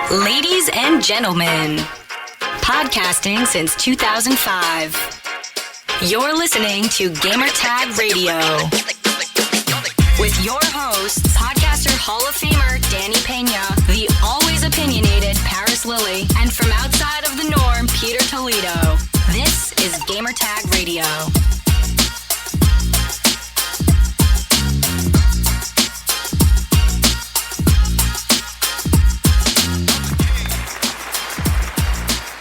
Ladies and gentlemen, podcasting since 2005. You're listening to Gamertag Radio. With your hosts, podcaster Hall of Famer Danny Pena, the always opinionated Paris Lilly, and from outside of the norm, Peter Toledo. This is Gamertag Radio.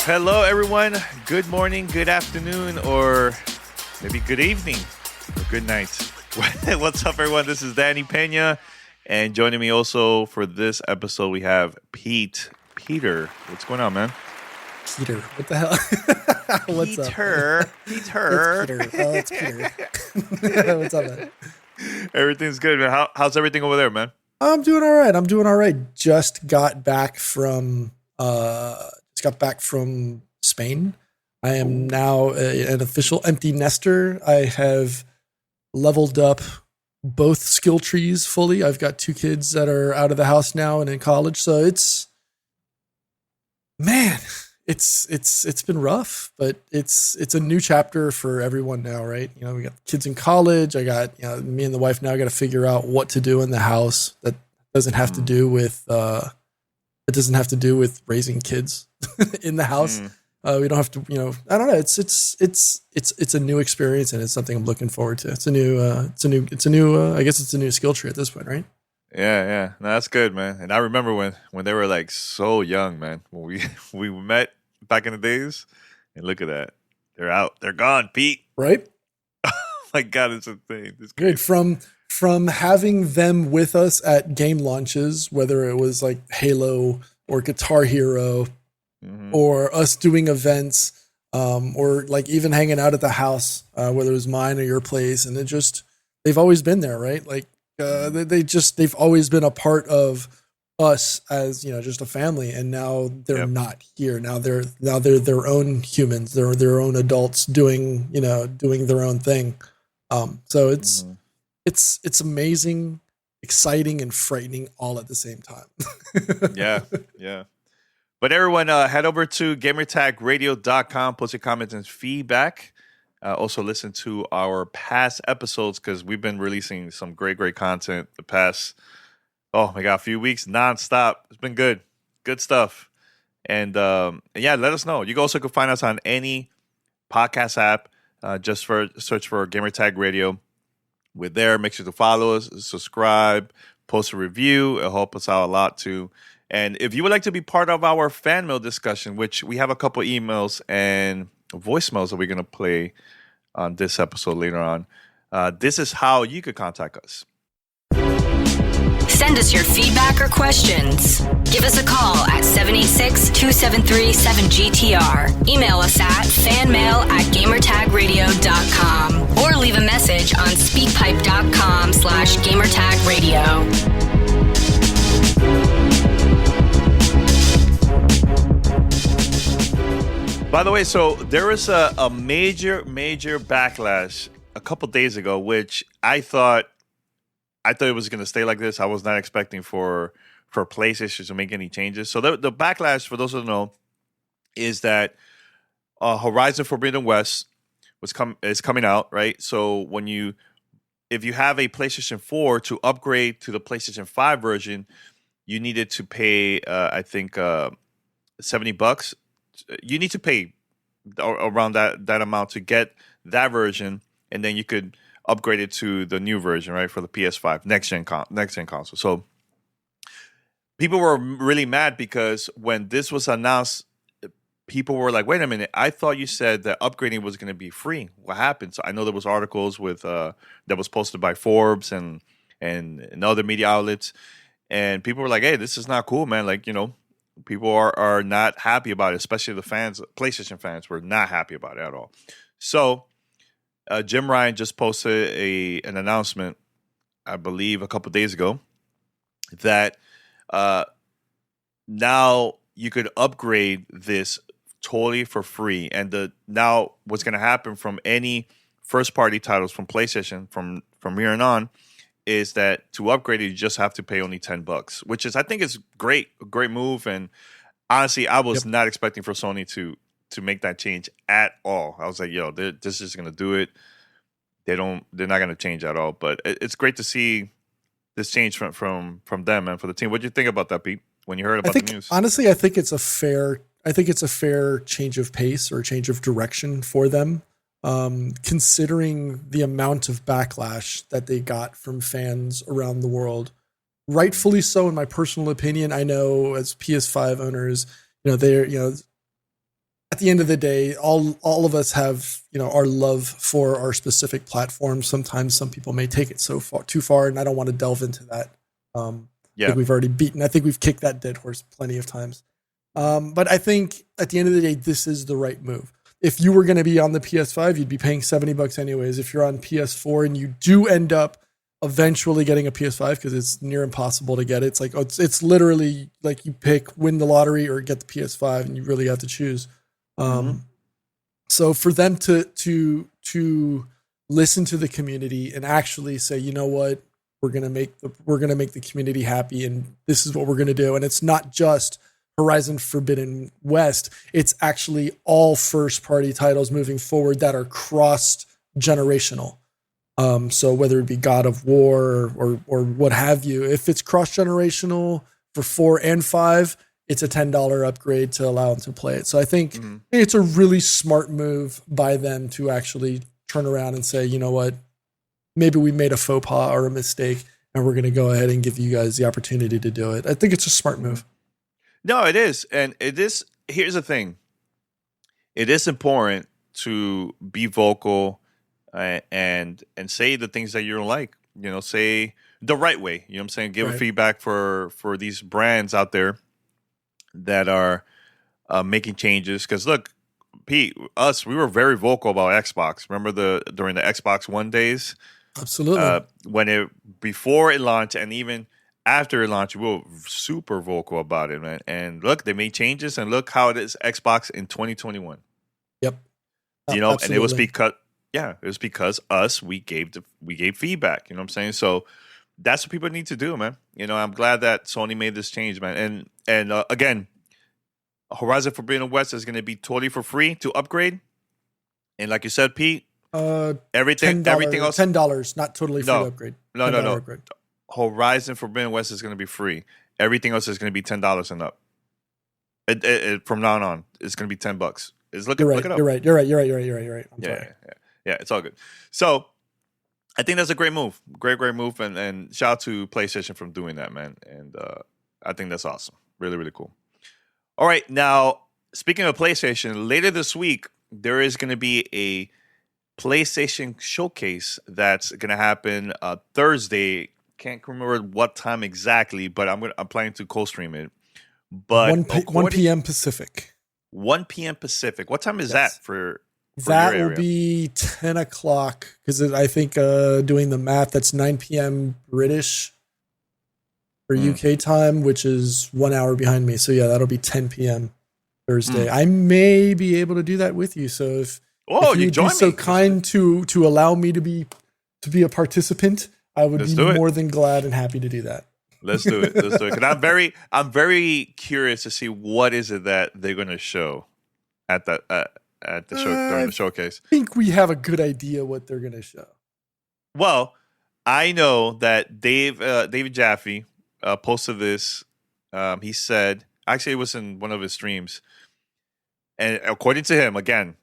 Hello, everyone. Good morning, good afternoon, or maybe good evening or good night. What's up, everyone? This is Danny Pena, and joining me also for this episode, we have Peter. What's going on, man? Peter, what the hell? What's up? Peter. It's Peter. Oh, it's Peter. What's up, man? Everything's good, man. How's everything over there, man? I'm doing all right. Just got back from Spain. I am now an official empty nester. I have leveled up both skill trees fully. I've got 2 kids that are out of the house now and in college, so it's been rough, but it's a new chapter for everyone now, right? You know, we got kids in college. I got, me and the wife now got to figure out what to do in the house that doesn't have to do with raising kids in the house. We don't have to, I don't know. It's a new experience, and it's something I'm looking forward to. It's a new I guess it's a new skill tree at this point, right? Yeah. No, that's good, man. And I remember when they were like so young, man. When we met back in the days, and look at that, they're out, they're gone, Pete. Right? Oh my God, it's a thing. It's good from having them with us at game launches, whether it was like Halo or Guitar Hero, or us doing events, or like even hanging out at the house, whether it was mine or your place, and they've always been there, right? Like they've always been a part of us as just a family, and now they're not here. Now they're their own humans. They're their own adults doing their own thing. So it's amazing, exciting, and frightening all at the same time. Yeah. But everyone, head over to gamertagradio.com, post your comments and feedback. Also listen to our past episodes, because we've been releasing some great content the past, a few weeks nonstop. It's been good stuff. And yeah, let us know. You also can find us on any podcast app. Just search for Gamertag Radio. We're there. Make sure to follow us, subscribe, post a review. It'll help us out a lot too. And if you would like to be part of our fan mail discussion, which we have a couple emails and voicemails that we're going to play on this episode later on, this is how you could contact us. Send us your feedback or questions. Give us a call at 786-273-7GTR. Email us at fanmail@gamertagradio.com or leave a message on speakpipe.com/gamertagradio. By the way, so there was a major backlash a couple days ago, which I thought it was going to stay like this. I was not expecting for PlayStation to make any changes. So the backlash, for those who don't know, is that Horizon Forbidden West is coming out, right? So if you have a PlayStation 4 to upgrade to the PlayStation 5 version, you needed to pay I think $70. You need to pay around that amount to get that version, and then you could upgrade it to the new version, right, for the PS5 next gen console. So people were really mad because when this was announced, people were like, "Wait a minute! I thought you said that upgrading was going to be free. What happened?" So I know there was articles with that was posted by Forbes and other media outlets, and people were like, "Hey, this is not cool, man! Like, people are not happy about it, especially the fans, PlayStation fans were not happy about it at all." So Jim Ryan just posted an announcement, I believe a couple days ago, that now you could upgrade this totally for free. And now what's going to happen from any first-party titles from PlayStation from here on is that to upgrade it, you just have to pay only $10, which is, I think, is great, a great move. And honestly, I was not expecting for Sony to make that change at all. I was like, yo, this is going to do it. They're not going to change at all. But it's great to see this change from them and for the team. What do you think about that, Pete? When you heard about the news? Honestly, I think it's a fair change of pace or change of direction for them, considering the amount of backlash that they got from fans around the world. Rightfully so, in my personal opinion. I know as PS5 owners, at the end of the day, all of us have, our love for our specific platform. Sometimes some people may take it too far, and I don't want to delve into that. I think we've already I think we've kicked that dead horse plenty of times. But I think at the end of the day, this is the right move. If you were going to be on the PS5, you'd be paying $70 anyways. If you're on PS4 and you do end up eventually getting a PS5, because it's near impossible to get it, it's literally like you win the lottery or get the PS5, and you really have to choose. So for them to listen to the community and actually say, you know what, we're gonna make the community happy, and this is what we're gonna do, and it's not just Horizon Forbidden West, it's actually all first party titles moving forward that are cross generational. So whether it be God of War or what have you, if it's cross generational for 4 and 5, it's a $10 upgrade to allow them to play it. So I think it's a really smart move by them to actually turn around and say, you know what, maybe we made a faux pas or a mistake, and we're going to go ahead and give you guys the opportunity to do it. I think it's a smart move. No, it is. And it is. Here's the thing. It is important to be vocal and say the things that you don't like, say the right way, you know what I'm saying? Give feedback for these brands out there that are making changes. Because look, Pete, we were very vocal about Xbox. Remember during the Xbox One days? Absolutely. Before it launched and even after it launched, we were super vocal about it, man. And look, they made changes, and look how it is Xbox in 2021. Yep. And it was because we gave feedback. You know what I'm saying? So that's what people need to do, man. I'm glad that Sony made this change, man. And again, Horizon Forbidden West is going to be totally for free to upgrade. And like you said, Pete, everything else $10, not totally free to upgrade. No. Upgrade. Horizon Forbidden West is going to be free. Everything else is going to be $10 and up. From now on, it's going to be $10. Look it up. You're right. Yeah. It's all good. So I think that's a great move. Great move. And shout out to PlayStation for doing that, man. And I think that's awesome. Really, really cool. All right. Now, speaking of PlayStation, later this week, there is going to be a PlayStation showcase that's going to happen Thursday. Can't remember what time exactly, but I'm planning to co-stream it. But 1 p.m. Pacific. 1 p.m. Pacific. What time is that for that your area? Will be 10 o'clock, because I think doing the math, that's 9 p.m. British for UK time, which is 1 hour behind me. So yeah, that'll be 10 p.m. Thursday. I may be able to do that with you. So if you'd be so kind to allow me to be a participant, I would be more than glad and happy to do that. Let's do it. Because I'm very curious to see what is it that they're going to show at the show during the showcase. I think we have a good idea what they're going to show. Well, I know that David Jaffe posted this. He said, actually, it was in one of his streams, and according to him, again,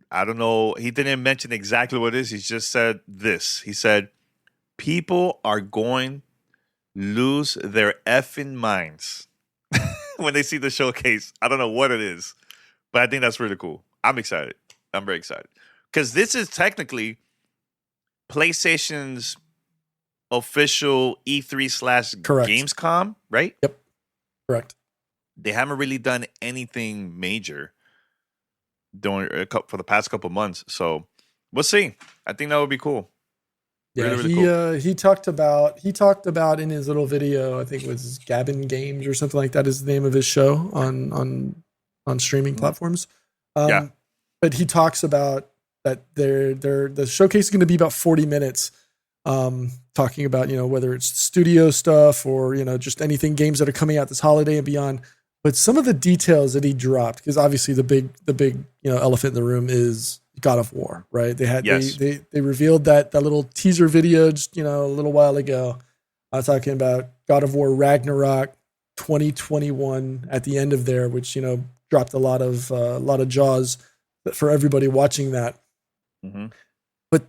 I don't know. He didn't mention exactly what it is. He just said this. He said, people are going lose their effing minds when they see the showcase. I don't know what it is, but I think that's really cool. I'm excited. I'm very excited. Because this is technically PlayStation's official E3/Gamescom, right? Yep. Correct. They haven't really done anything major for the past couple months. So we'll see. I think that would be cool. Yeah, really cool. He talked about in his little video, I think it was Gavin Games or something like that is the name of his show on streaming platforms. But he talks about that the showcase is going to be about 40 minutes. talking about, whether it's studio stuff or, just anything, games that are coming out this holiday and beyond. But some of the details that he dropped, because obviously the big elephant in the room is God of War, right? They revealed that little teaser video just, a little while ago. I was talking about God of War Ragnarok 2021 at the end of there, which, dropped a lot of jaws for everybody watching that. Mm-hmm. But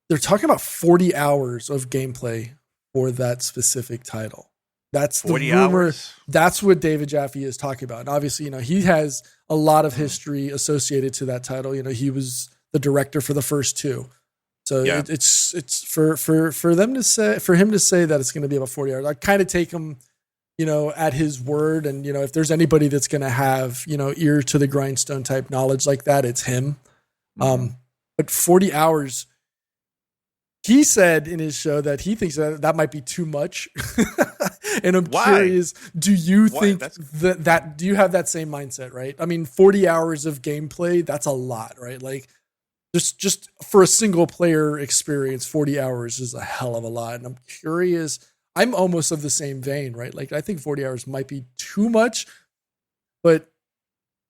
they're talking about 40 hours of gameplay for that specific title. That's the rumor. Hours? That's what David Jaffe is talking about. And obviously, he has a lot of history associated to that title. He was the director for the first two. So it's for him to say that it's going to be about 40 hours. I kind of take him, at his word. And, if there's anybody that's going to have, ear to the grindstone type knowledge like that, it's him. Mm-hmm. But 40 hours, he said in his show that he thinks that might be too much. And I'm curious, do you think that do you have that same mindset, right? I mean, 40 hours of gameplay, that's a lot, right? Like just for a single player experience, 40 hours is a hell of a lot. And I'm curious, I'm almost of the same vein, right? Like I think 40 hours might be too much, but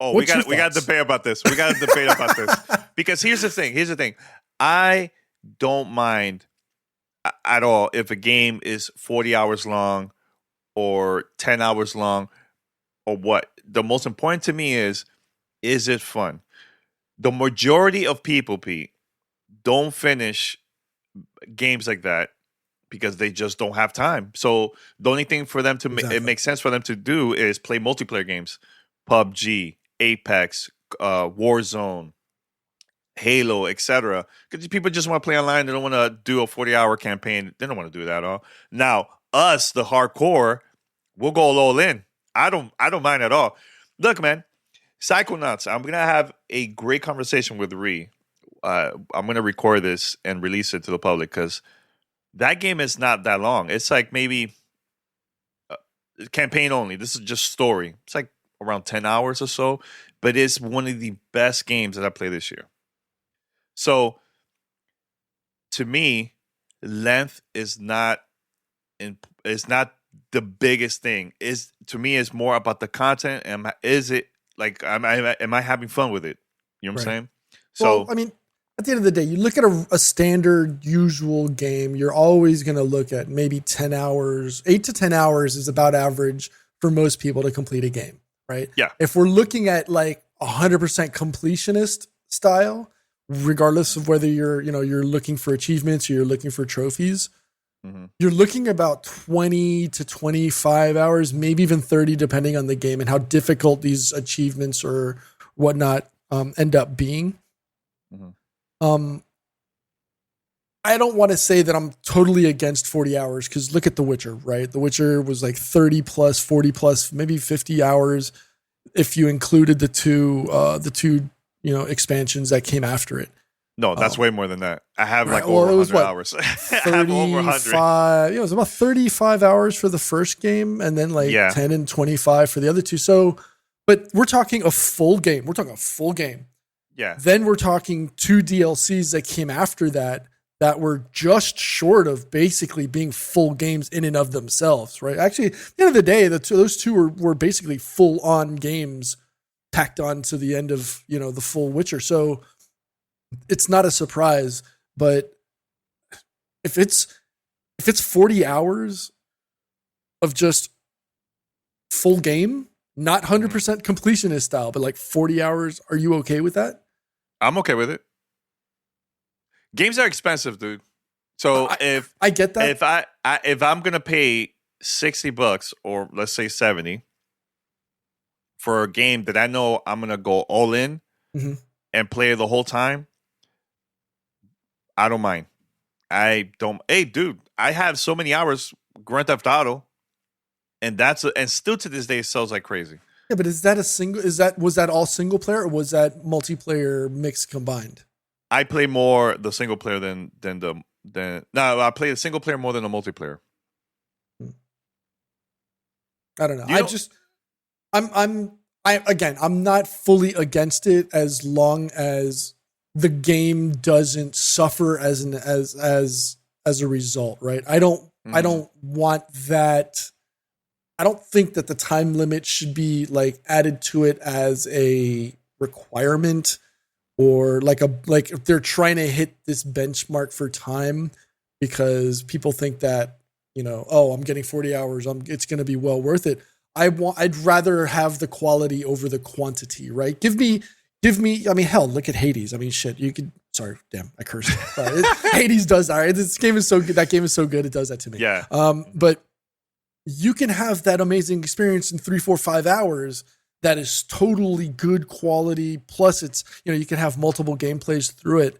we got to debate about this. We got to debate about this. Because here's the thing. I don't mind at all if a game is 40 hours long or 10 hours long or what. The most important to me is it fun? The majority of people, Pete, don't finish games like that because they just don't have time. So the only thing for them to it makes sense for them to do is play multiplayer games. PUBG, Apex, Warzone, Halo, etc. Because people just want to play online. They don't want to do a 40-hour campaign. They don't want to do that at all. Now, us, the hardcore, we'll go all in. I don't mind at all. Look, man, Psychonauts, I'm going to have a great conversation with Ree. I'm going to record this and release it to the public because that game is not that long. It's like maybe campaign only. This is just story. It's like around 10 hours or so, but it's one of the best games that I played this year. So, to me, length is not the biggest thing. To me, it's more about the content. Am I having fun with it? You know what I'm saying? So, I mean, at the end of the day, you look at a standard, usual game. You're always going to look at maybe 10 hours. 8 to 10 hours is about average for most people to complete a game, right? Yeah. If we're looking at like 100% completionist style, regardless of whether you're looking for achievements or you're looking for trophies, you're looking about 20 to 25 hours, maybe even 30, depending on the game and how difficult these achievements or whatnot end up being. I don't want to say that I'm totally against 40 hours because look at The Witcher, right? The Witcher was like 30 plus, 40 plus, maybe 50 hours if you included the two expansions that came after it. No, that's way more than that. I have over 100 hours. I have over 100. It was about 35 hours for the first game and then 10 and 25 for the other two. So, but we're talking a full game. Yeah. Then we're talking 2 DLCs that came after that were just short of basically being full games in and of themselves, right? Actually, at the end of the day, those two were basically full-on games tacked on to the end of, the full Witcher. So it's not a surprise, but if it's 40 hours of just full game, not 100% completionist style, but like 40 hours, are you okay with that? I'm okay with it. Games are expensive, dude. So I get that. If I'm gonna pay $60 or let's say 70 for a game that I know I'm gonna go all in and play the whole time, I don't mind. Hey, dude, I have so many hours Grand Theft Auto, and still to this day it sells like crazy. Yeah, but was that all single player or was that multiplayer mix combined? I play more the single player than I play the single player more than the multiplayer. I don't know. I'm not fully against it as long as the game doesn't suffer as as a result, right? I don't want that. I don't think that the time limit should be like added to it as a requirement, or like if they're trying to hit this benchmark for time because people think that, oh, I'm getting 40 hours, it's going to be well worth it. I'd rather have the quality over the quantity, right? Give me, I mean, hell, look at Hades. I mean, shit, you could, sorry, damn, I cursed. Hades does, all right. This game is so good. That game is so good. It does that to me. Yeah. But you can have that amazing experience in 3, 4, 5 hours that is totally good quality. Plus it's, you can have multiple gameplays through it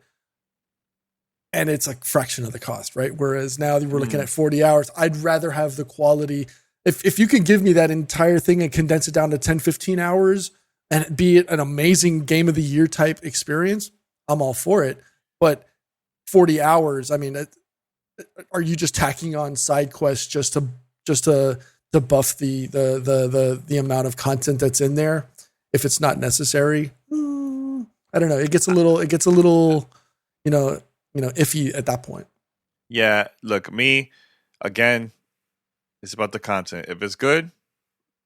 and it's a fraction of the cost, right? Whereas now we're looking at 40 hours. I'd rather have the quality. If you can give me that entire thing and condense it down to 10, 15 hours and be it an amazing game of the year type experience, I'm all for it. But 40 hours, I mean, are you just tacking on side quests just to buff the amount of content that's in there if it's not necessary? I don't know. It gets a little, iffy at that point. Yeah. Look, me, again, it's about the content. If it's good,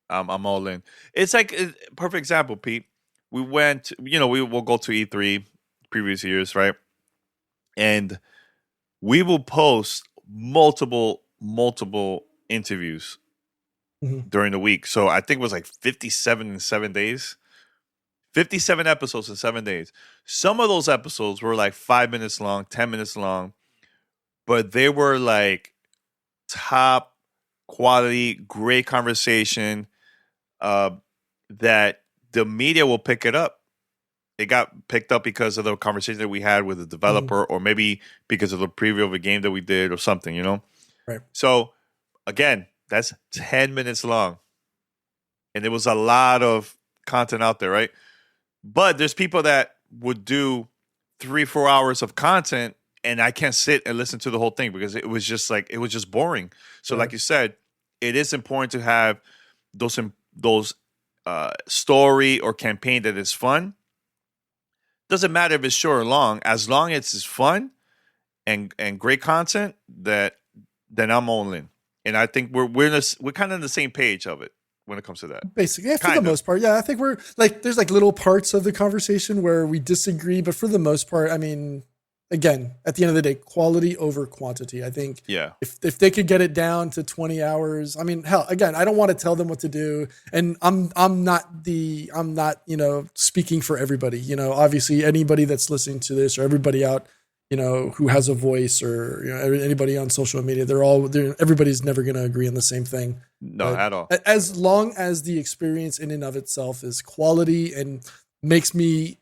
I'm all in. It's like a perfect example, Pete. We went, we will go to E3 previous years, right? And we will post multiple interviews during the week. So I think it was like 57 in 7 days. 57 episodes in 7 days. Some of those episodes were like 5 minutes long, 10 minutes long, but they were like top quality, great conversation that the media will pick it up. It got picked up because of the conversation that we had with the developer, or maybe because of the preview of a game that we did or something, Right. So again, that's 10 minutes long. And there was a lot of content out there, right? But there's people that would do 3-4 hours of content and I can't sit and listen to the whole thing because it was just boring. So like you said, it is important to have those story or campaign that is fun. Doesn't matter if it's short or long, as long as it's fun and great content, then I'm all in. And I think we're kind of on the same page of it when it comes to that. Basically, yeah, for the most part. Yeah, I think we're like, there's like little parts of the conversation where we disagree, but for the most part, I mean, again, at the end of the day, quality over quantity. I think if they could get it down to 20 hours, I mean, hell, again, I don't want to tell them what to do. And I'm not, speaking for everybody, obviously anybody that's listening to this or everybody out, who has a voice or, anybody on social media, everybody's never going to agree on the same thing. No, but at all. As long as the experience in and of itself is quality and makes me,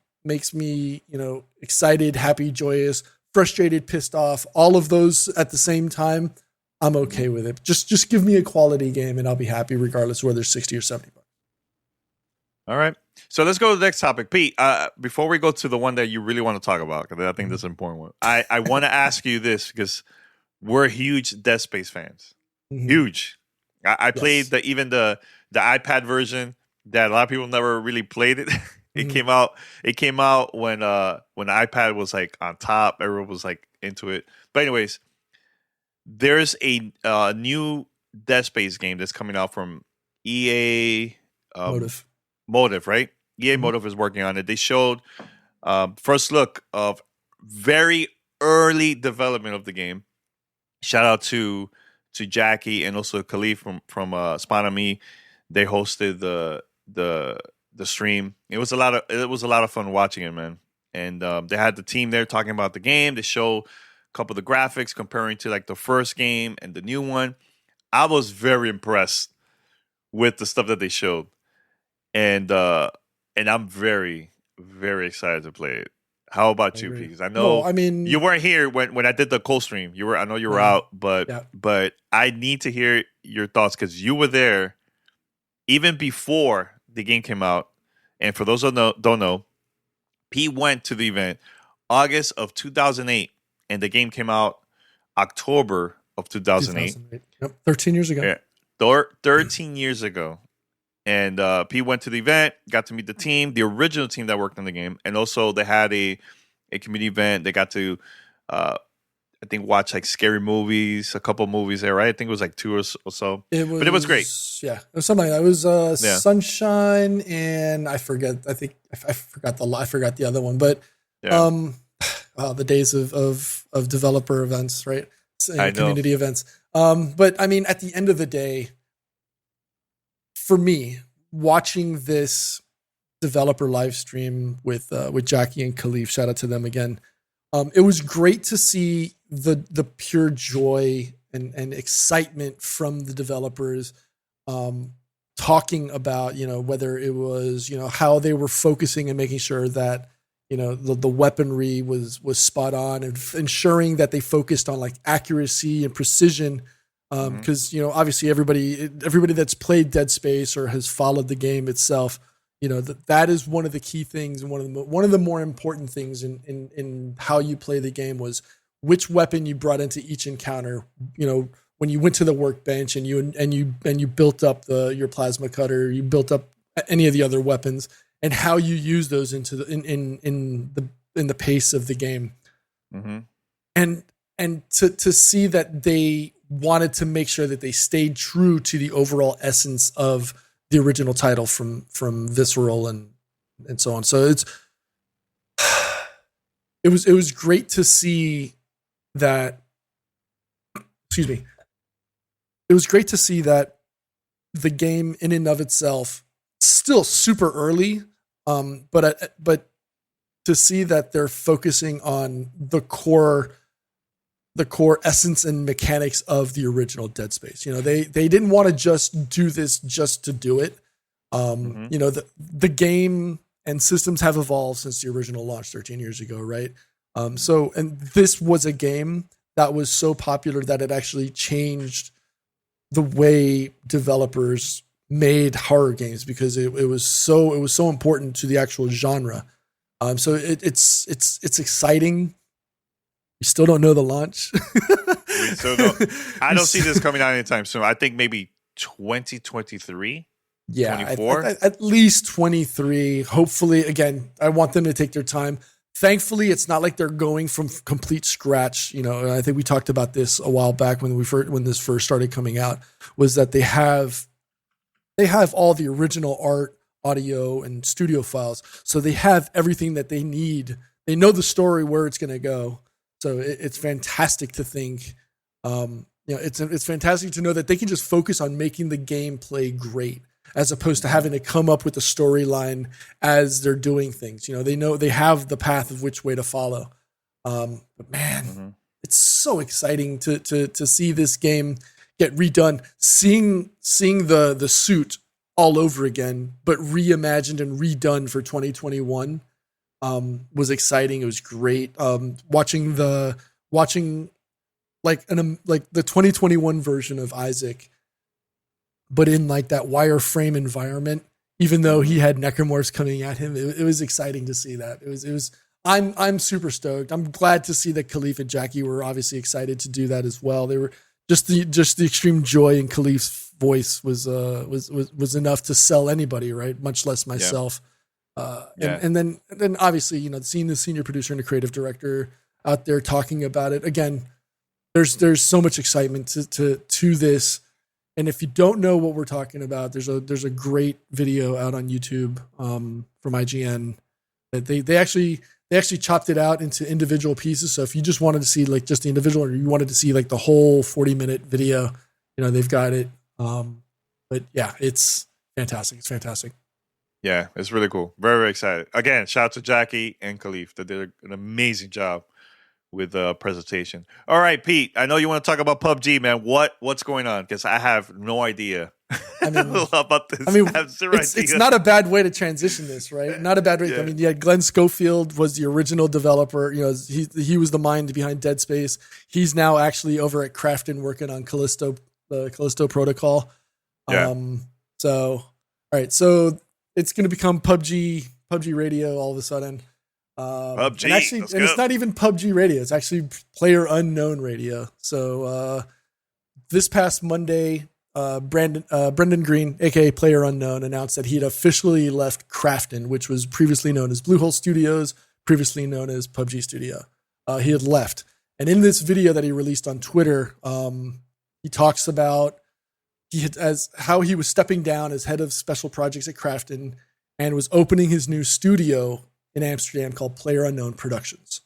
excited, happy, joyous, frustrated, pissed off, all of those at the same time, I'm okay with it. Just give me a quality game and I'll be happy regardless of whether it's 60 or 70 bucks. All right. So let's go to the next topic. Pete, before we go to the one that you really want to talk about, because I think this is an important one, I want to ask you this because we're huge Dead Space fans. Huge. I played the iPad version that a lot of people never really played it. It came out when the iPad was like on top. Everyone was like into it. But anyways, there's a new Dead Space game that's coming out from EA Motive, right? EA Motive is working on it. They showed first look of very early development of the game. Shout out to Jackie and also Khalif from Spawn on Me. They hosted the stream. It was a lot of fun watching it, man. And they had the team there talking about the game. They show a couple of the graphics comparing to like the first game and the new one. I was very impressed with the stuff that they showed. And I'm very, very excited to play it. How about you, because I know you weren't here when I did the cold stream. I know you were out, but I need to hear your thoughts because you were there even before the game came out. And for those who don't know, Pete went to the event August of 2008, and the game came out October of 2008. Yep, 13 years ago. Yeah, 13 years ago. And Pete went to the event, got to meet the team, the original team that worked on the game. And also they had a community event. They got to I think watch like scary movies, a couple movies there, right? I think it was like two or so. But it was great. Yeah, it was something like that. It was Sunshine, and I forget. I think I forgot the other one. But the days of developer events, right? And community events. But I mean, at the end of the day, for me, watching this developer live stream with Jackie and Khalif, shout out to them again. It was great to see the pure joy and excitement from the developers, talking about, whether it was, how they were focusing and making sure that, the weaponry was spot on, and ensuring that they focused on like accuracy and precision. Because, obviously everybody that's played Dead Space or has followed the game itself, that is one of the key things, and one of the more important things in how you play the game was which weapon you brought into each encounter. When you went to the workbench and you built up your plasma cutter, you built up any of the other weapons, and how you use those into in the pace of the game. Mm-hmm. And to see that they wanted to make sure that they stayed true to the overall essence of the original title from Visceral and so on. So it was great to see that. Excuse me. It was great to see that the game in and of itself, still super early, but to see that they're focusing on the core essence and mechanics of the original Dead Space. They didn't want to just do this just to do it. The game and systems have evolved since the original launch 13 years ago, right? And this was a game that was so popular that it actually changed the way developers made horror games, because it was so important to the actual genre. So it's exciting. We still don't know the launch. I don't see this coming out anytime soon. I think maybe 2023. Yeah, 24? At least 23. Hopefully, again, I want them to take their time. Thankfully, it's not like they're going from complete scratch. And I think we talked about this a while back when this first started coming out, was that they have all the original art, audio, and studio files. So they have everything that they need. They know the story, where it's going to go. So it's fantastic to think, it's fantastic to know that they can just focus on making the gameplay great, as opposed to having to come up with a storyline as they're doing things. They know they have the path of which way to follow. But man, it's so exciting to see this game get redone, seeing the suit all over again, but reimagined and redone for 2021. Was exciting. It was great. Watching the 2021 version of Isaac, but in like that wireframe environment, even though he had necromorphs coming at him, it was exciting to see that. It was. I'm super stoked. I'm glad to see that Khalif and Jackie were obviously excited to do that as well. They were just the extreme joy in Khalif's voice was enough to sell anybody, right? Much less myself. Yeah. And then obviously, seeing the senior producer and the creative director out there talking about it again, there's so much excitement to this. And if you don't know what we're talking about, there's a great video out on YouTube from IGN that they actually chopped it out into individual pieces. So if you just wanted to see like just the individual, or you wanted to see like the whole 40-minute video, they've got it. But yeah, it's fantastic. It's fantastic. Yeah, it's really cool. Very, very excited. Again, shout out to Jackie and Khalif. They did an amazing job with the presentation. All right, Pete, I know you want to talk about PUBG, man. What's going on? Because I have no idea about this. It's not a bad way to transition this, right? Not a bad way. Yeah. I mean, Glenn Schofield was the original developer. He was the mind behind Dead Space. He's now actually over at Crafton working on the Callisto Protocol. Yeah. All right, so it's going to become PUBG Radio all of a sudden. PUBG, and it's not even PUBG Radio. It's actually PlayerUnknown Radio. So this past Monday, Brendan Greene, aka PlayerUnknown, announced that he had officially left Crafton, which was previously known as Bluehole Studios, previously known as PUBG Studio. He had left, And in this video that he released on Twitter, he talks about how he was stepping down as head of special projects at Krafton and was opening his new studio in Amsterdam called PlayerUnknown Productions.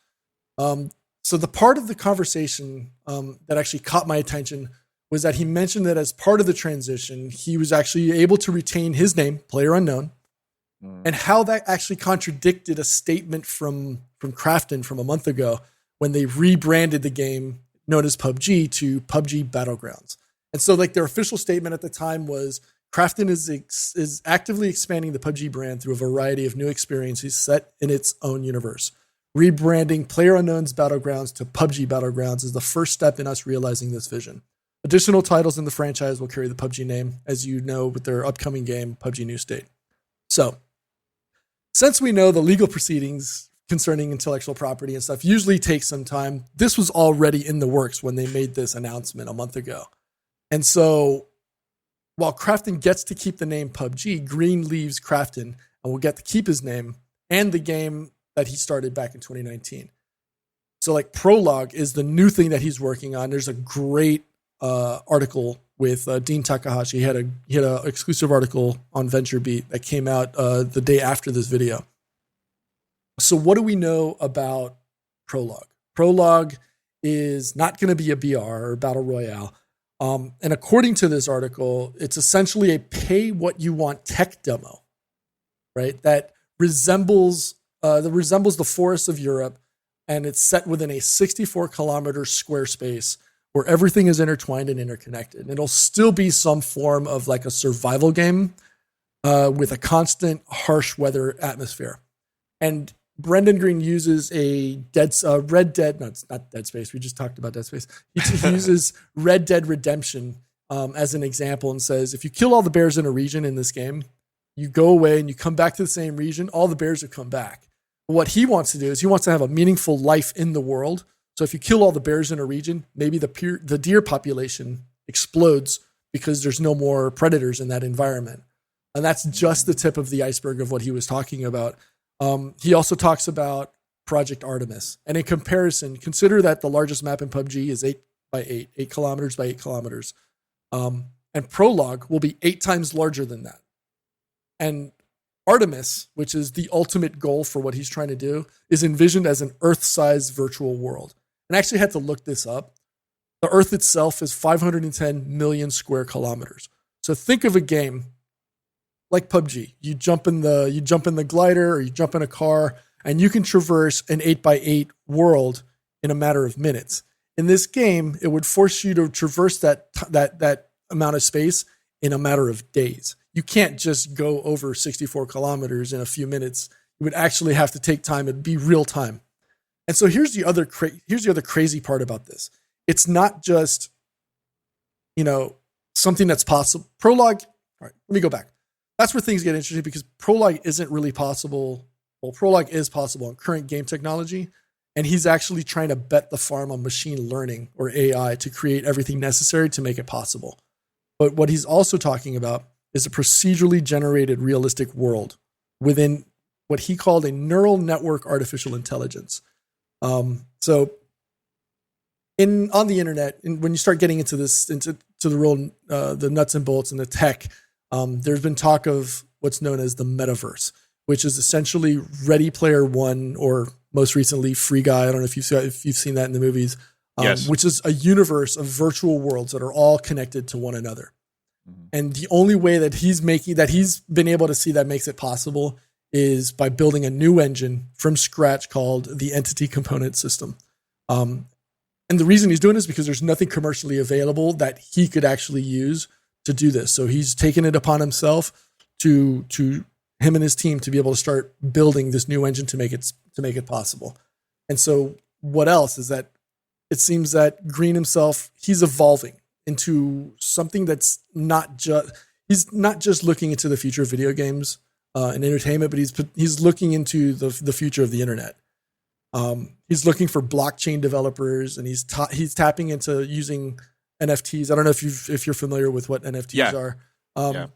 So the part of the conversation that actually caught my attention was that he mentioned that as part of the transition, he was actually able to retain his name, PlayerUnknown, and how that actually contradicted a statement from Krafton from a month ago when they rebranded the game known as PUBG to PUBG Battlegrounds. And so like their official statement at the time was Krafton is actively expanding the PUBG brand through a variety of new experiences set in its own universe. Rebranding PlayerUnknown's Battlegrounds to PUBG Battlegrounds is the first step in us realizing this vision. Additional titles in the franchise will carry the PUBG name, as you know, with their upcoming game, PUBG New State. So, since we know the legal proceedings concerning intellectual property and stuff usually take some time, this was already in the works when they made this announcement a month ago. And so, while Krafton gets to keep the name PUBG, Greene leaves Krafton and will get to keep his name and the game that he started back in 2019. So like Prologue is the new thing that he's working on. There's a great article with Dean Takahashi. He had an exclusive article on VentureBeat that came out the day after this video. So what do we know about Prologue? Prologue is not going to be a BR or Battle Royale. And according to this article, it's essentially a pay what you want tech demo, right? That resembles the forests of Europe, and it's set within a 64-kilometer square space where everything is intertwined and interconnected. And it'll still be some form of like a survival game with a constant harsh weather atmosphere. And Brendan Greene uses Red Dead, no, it's not Dead Space. We just talked about Dead Space. He uses Red Dead Redemption as an example and says, if you kill all the bears in a region in this game, you go away and you come back to the same region, all the bears have come back. What he wants to do is he wants to have a meaningful life in the world. So if you kill all the bears in a region, maybe the deer population explodes because there's no more predators in that environment. And that's just the tip of the iceberg of what he was talking about. He also talks about Project Artemis. And in comparison, consider that the largest map in PUBG is 8 kilometers by 8 kilometers. And Prologue will be 8 times larger than that. And Artemis, which is the ultimate goal for what he's trying to do, is envisioned as an Earth-sized virtual world. And I actually had to look this up. The Earth itself is 510 million square kilometers. So think of a game like PUBG. You jump in the glider or you jump in a car, and you can traverse an 8x8 world in a matter of minutes. In this game, it would force you to traverse that amount of space in a matter of days. You can't just go over 64 kilometers in a few minutes. You would actually have to take time. It'd be real time. And so here's the other crazy part about this. It's not just, something that's possible. Prologue, all right, let me go back. That's where things get interesting because Prologue isn't really possible. Well, Prologue is possible in current game technology, and he's actually trying to bet the farm on machine learning or AI to create everything necessary to make it possible. But what he's also talking about is a procedurally generated realistic world within what he called a neural network artificial intelligence. So on the internet, when you start getting into the real, the nuts and bolts and the tech, there's been talk of what's known as the metaverse, which is essentially Ready Player One, or most recently Free Guy. I don't know if you've seen that in the movies, yes. Which is a universe of virtual worlds that are all connected to one another. And the only way that he's been able to see that makes it possible is by building a new engine from scratch called the Entity Component System. And the reason he's doing this is because there's nothing commercially available that he could actually use to do this. So he's taken it upon himself to him and his team to be able to start building this new engine to make it possible. And so what else is that it seems that Greene himself, he's evolving into something that's he's not just looking into the future of video games and entertainment, but he's looking into the future of the internet. He's looking for blockchain developers, and he's tapping into using NFTs. I don't know if you're familiar with what NFTs are,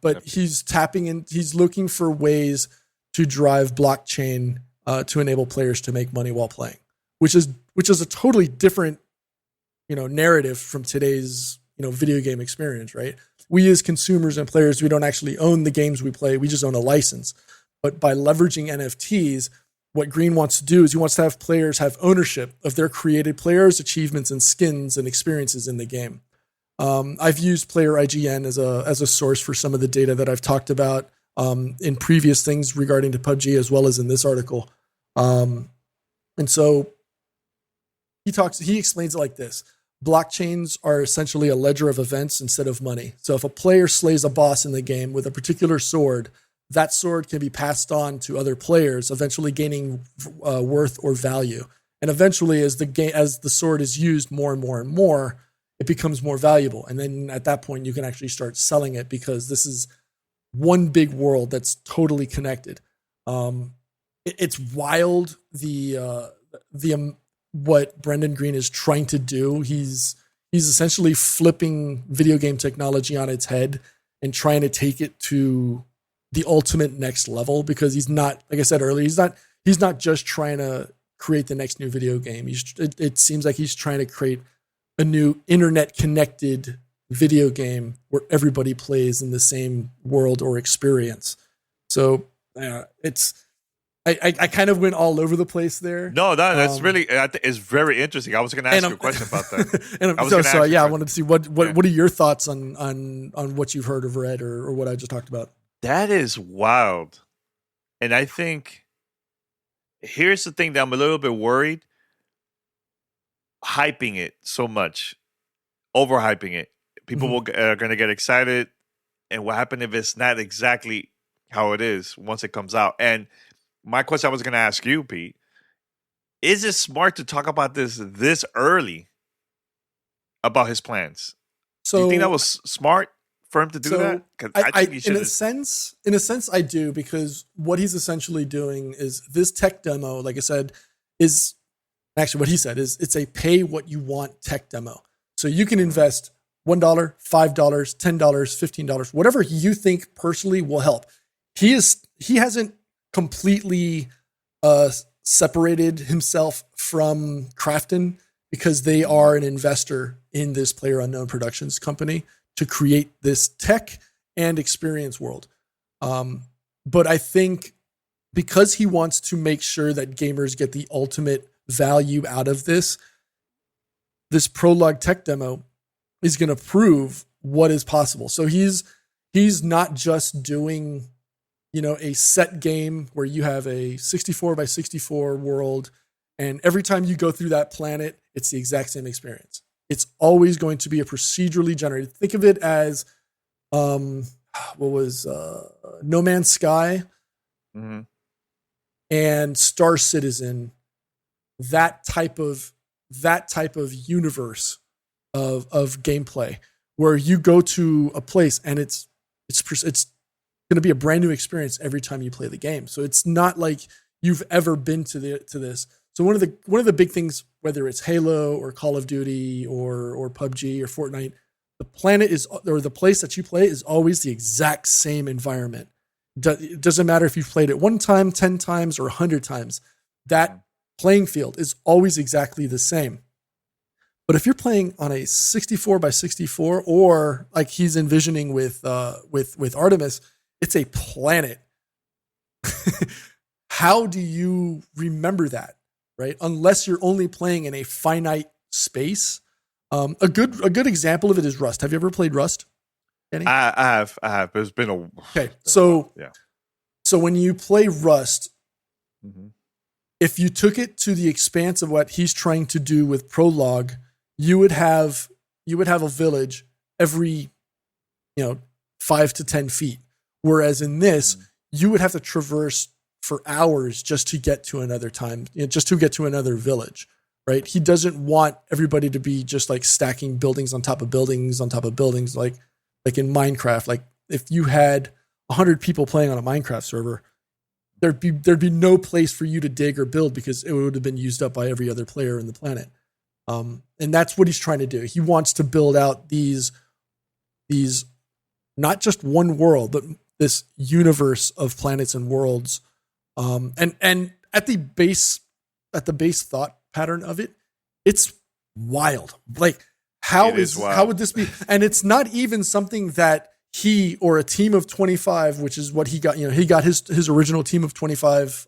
but he's looking for ways to drive blockchain to enable players to make money while playing, which is a totally different narrative from today's, video game experience, right? We as consumers and players, we don't actually own the games we play. We just own a license. But by leveraging NFTs, what Greene wants to do is he wants to have players have ownership of their created players, achievements, and skins and experiences in the game. I've used Player IGN as a source for some of the data that I've talked about in previous things regarding to PUBG, as well as in this article. And so he explains it like this. Blockchains are essentially a ledger of events instead of money. So if a player slays a boss in the game with a particular sword, that sword can be passed on to other players, eventually gaining worth or value. And eventually, as the sword is used more and more and more, it becomes more valuable. And then at that point, you can actually start selling it, because this is one big world that's totally connected. It's wild what Brendan Greene is trying to do. He's essentially flipping video game technology on its head and trying to take it to the ultimate next level, because he's not, like I said earlier, he's not just trying to create the next new video game. It seems like he's trying to create a new internet connected video game where everybody plays in the same world or experience. So I kind of went all over the place there. No, that's really, it's very interesting. I was going to ask you a question about that. I wanted to see what are your thoughts on what you've heard or read or what I just talked about. That is wild. And I think here's the thing that I'm a little bit worried. Hyping it so much, overhyping it. People are going to get excited. And what happens if it's not exactly how it is once it comes out? And my question I was going to ask you, Pete, is it smart to talk about this early about his plans? Do you think that was smart for him to do that? I think he should. In a sense, I do, because what he's essentially doing is this tech demo, like I said, is actually what he said is it's a pay what you want tech demo. So you can invest $1, $5, $10, $15, whatever you think personally will help. He hasn't completely separated himself from Krafton, because they are an investor in this PlayerUnknown Productions company to create this tech and experience world. But I think because he wants to make sure that gamers get the ultimate value out of this prologue tech demo is going to prove what is possible. So he's not just doing, a set game where you have a 64 by 64 world, and every time you go through that planet, it's the exact same experience. It's always going to be a procedurally generated. Think of it as, No Man's Sky and Star Citizen. That type of universe of gameplay where you go to a place and it's going to be a brand new experience every time you play the game. So it's not like you've ever been to this. So one of the big things, whether it's Halo or Call of Duty or PUBG or Fortnite, the planet or the place that you play is always the exact same environment. It doesn't matter if you've played it 1 time, 10 times, or 100 times. That playing field is always exactly the same. But if you're playing on a 64 by 64, or like he's envisioning with Artemis, it's a planet. How do you remember that, right? Unless you're only playing in a finite space. A good example of it is Rust. Have you ever played Rust, Danny? I have. It's been a okay. So yeah. So when you play Rust, if you took it to the expanse of what he's trying to do with Prologue, you would have a village every 5 to 10 feet. Whereas in this, you would have to traverse for hours just to get to another village, right? He doesn't want everybody to be just like stacking buildings on top of buildings on top of buildings, like in Minecraft. Like if you had 100 people playing on a Minecraft server, there'd be no place for you to dig or build because it would have been used up by every other player in the planet. And that's what he's trying to do. He wants to build out these not just one world, but this universe of planets and worlds. And at the base thought pattern of it, it's wild. Like, how would this be? And it's not even something that he or a team of 25, which is what he got. He got his original team of 25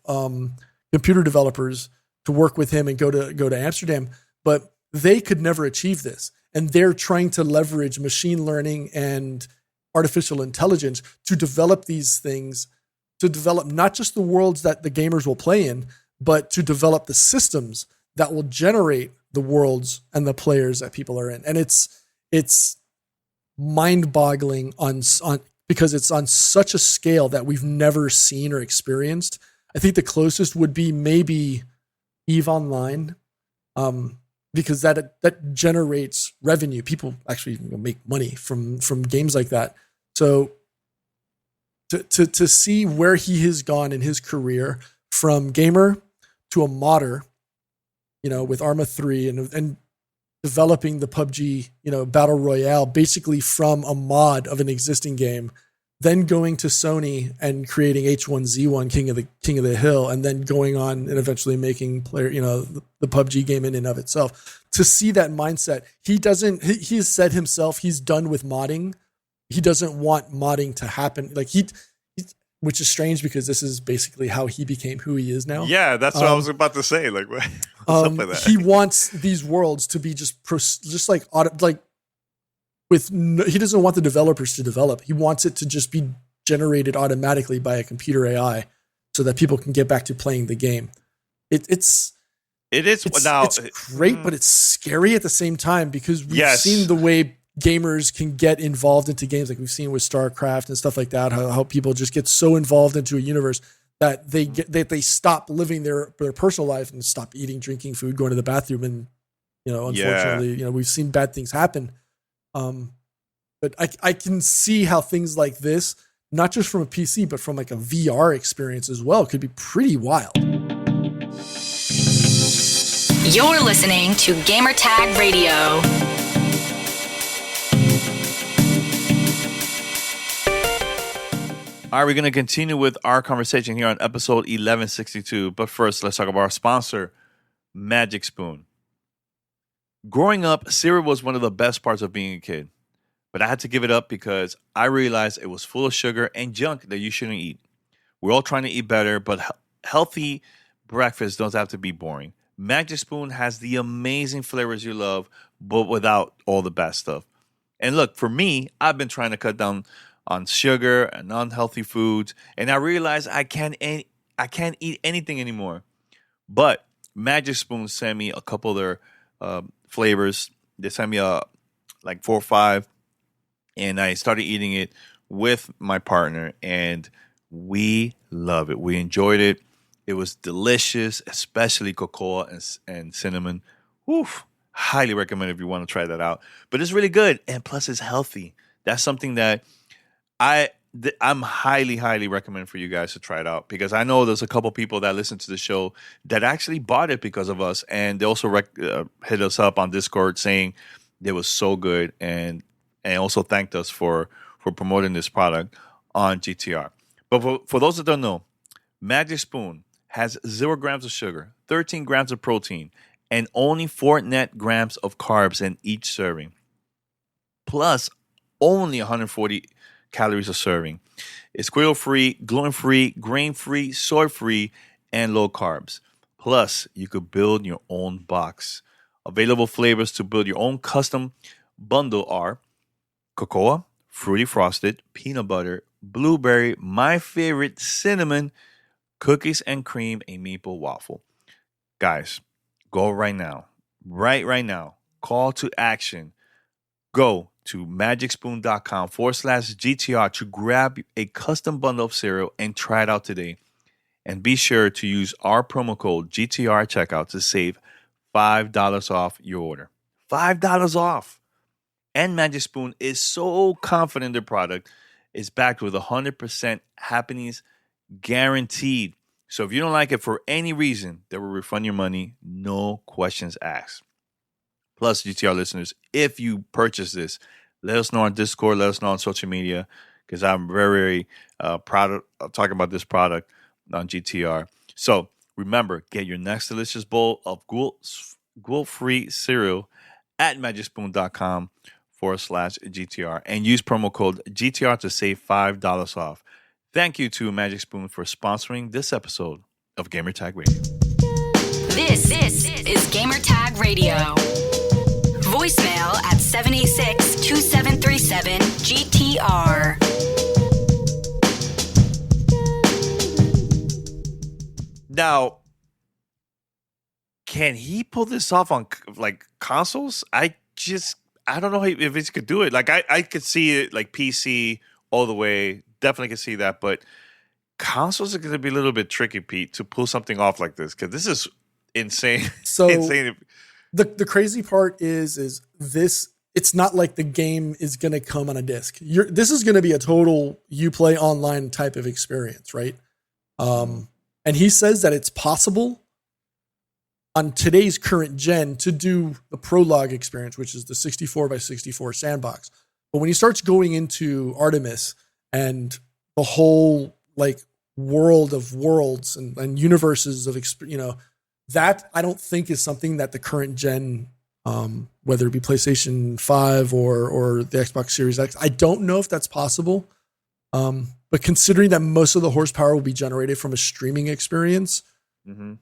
computer developers to work with him and go to Amsterdam, but they could never achieve this. And they're trying to leverage machine learning and artificial intelligence to develop these things, to develop not just the worlds that the gamers will play in, but to develop the systems that will generate the worlds and the players that people are in. And it's mind-boggling on because it's on such a scale that we've never seen or experienced. I think the closest would be maybe EVE Online, because that generates revenue. People actually make money from games like that. So to see where he has gone in his career from gamer to a modder, with Arma 3 and developing the PUBG, Battle Royale, basically from a mod of an existing game, then going to Sony and creating H1Z1 King of the Hill, and then going on and eventually making the PUBG game in and of itself. To see that mindset, he has said himself, he's done with modding. He doesn't want modding to happen. Like which is strange because this is basically how he became who he is now. Yeah, that's what I was about to say. Like, what's up with that? He wants these worlds to be he doesn't want the developers to develop. He wants it to just be generated automatically by a computer AI so that people can get back to playing the game. It's great, but it's scary at the same time because we've seen the way gamers can get involved into games, like we've seen with StarCraft and stuff like that, how people just get so involved into a universe that they stop living their personal life and stop eating, drinking food, going to the bathroom. And, unfortunately, we've seen bad things happen. But I can see how things like this, not just from a PC, but from like a VR experience as well, could be pretty wild. You're listening to Gamertag Radio. All right, we're going to continue with our conversation here on episode 1162. But first, let's talk about our sponsor, Magic Spoon. Growing up, cereal was one of the best parts of being a kid. But I had to give it up because I realized it was full of sugar and junk that you shouldn't eat. We're all trying to eat better, but healthy breakfast doesn't have to be boring. Magic Spoon has the amazing flavors you love, but without all the bad stuff. And look, for me, I've been trying to cut down on sugar and unhealthy foods, and I realized I can't eat anything anymore. But Magic Spoon sent me a couple of their flavors. They sent me like 4 or 5, and I started eating it with my partner, and we love it. We enjoyed it. It was delicious, especially cocoa and cinnamon. Oof. Highly recommend if you want to try that out. But it's really good, and plus it's healthy. That's something that I'm highly, highly recommend for you guys to try it out, because I know there's a couple people that listen to the show that actually bought it because of us, and they also hit us up on Discord saying it was so good, and also thanked us for promoting this product on GTR. But for those that don't know, Magic Spoon has 0 grams of sugar, 13 grams of protein, and only 4 net grams of carbs in each serving, plus only 140 calories a serving. It's squirrel-free, gluten-free, grain-free, soy-free, and low carbs. Plus, you could build your own box. Available flavors to build your own custom bundle are cocoa, fruity frosted, peanut butter, blueberry, my favorite, cinnamon, cookies and cream, and maple waffle. Guys, go right now. Right now. Call to action. Go to magicspoon.com/GTR to grab a custom bundle of cereal and try it out today. And be sure to use our promo code GTR checkout to save $5 off your order. $5 off. And Magic Spoon is so confident their product is backed with 100% happiness guaranteed. So if you don't like it for any reason, they will refund your money, no questions asked. Plus, GTR listeners, if you purchase this, let us know on Discord, let us know on social media, because I'm very, very proud of talking about this product on GTR. So remember, get your next delicious bowl of guilt-free cereal at magicspoon.com/GTR and use promo code GTR to save $5 off. Thank you to Magic Spoon for sponsoring this episode of Gamertag Radio. This is Gamertag Radio. Voicemail at 786-2737-GTR. Now, can he pull this off on like consoles? I don't know if he could do it. Like I could see it like PC all the way. Definitely could see that, but consoles are going to be a little bit tricky, Pete, to pull something off like this because this is insane. So insane. The crazy part is this. It's not like the game is going to come on a disc. This is going to be a total you play online type of experience, right? And he says that it's possible on today's current gen to do the prologue experience, which is the 64 by 64 sandbox. But when he starts going into Artemis and the whole like world of worlds and universes of, that I don't think is something that the current gen, whether it be PlayStation 5 or the Xbox Series X, I don't know if that's possible. But considering that most of the horsepower will be generated from a streaming experience, the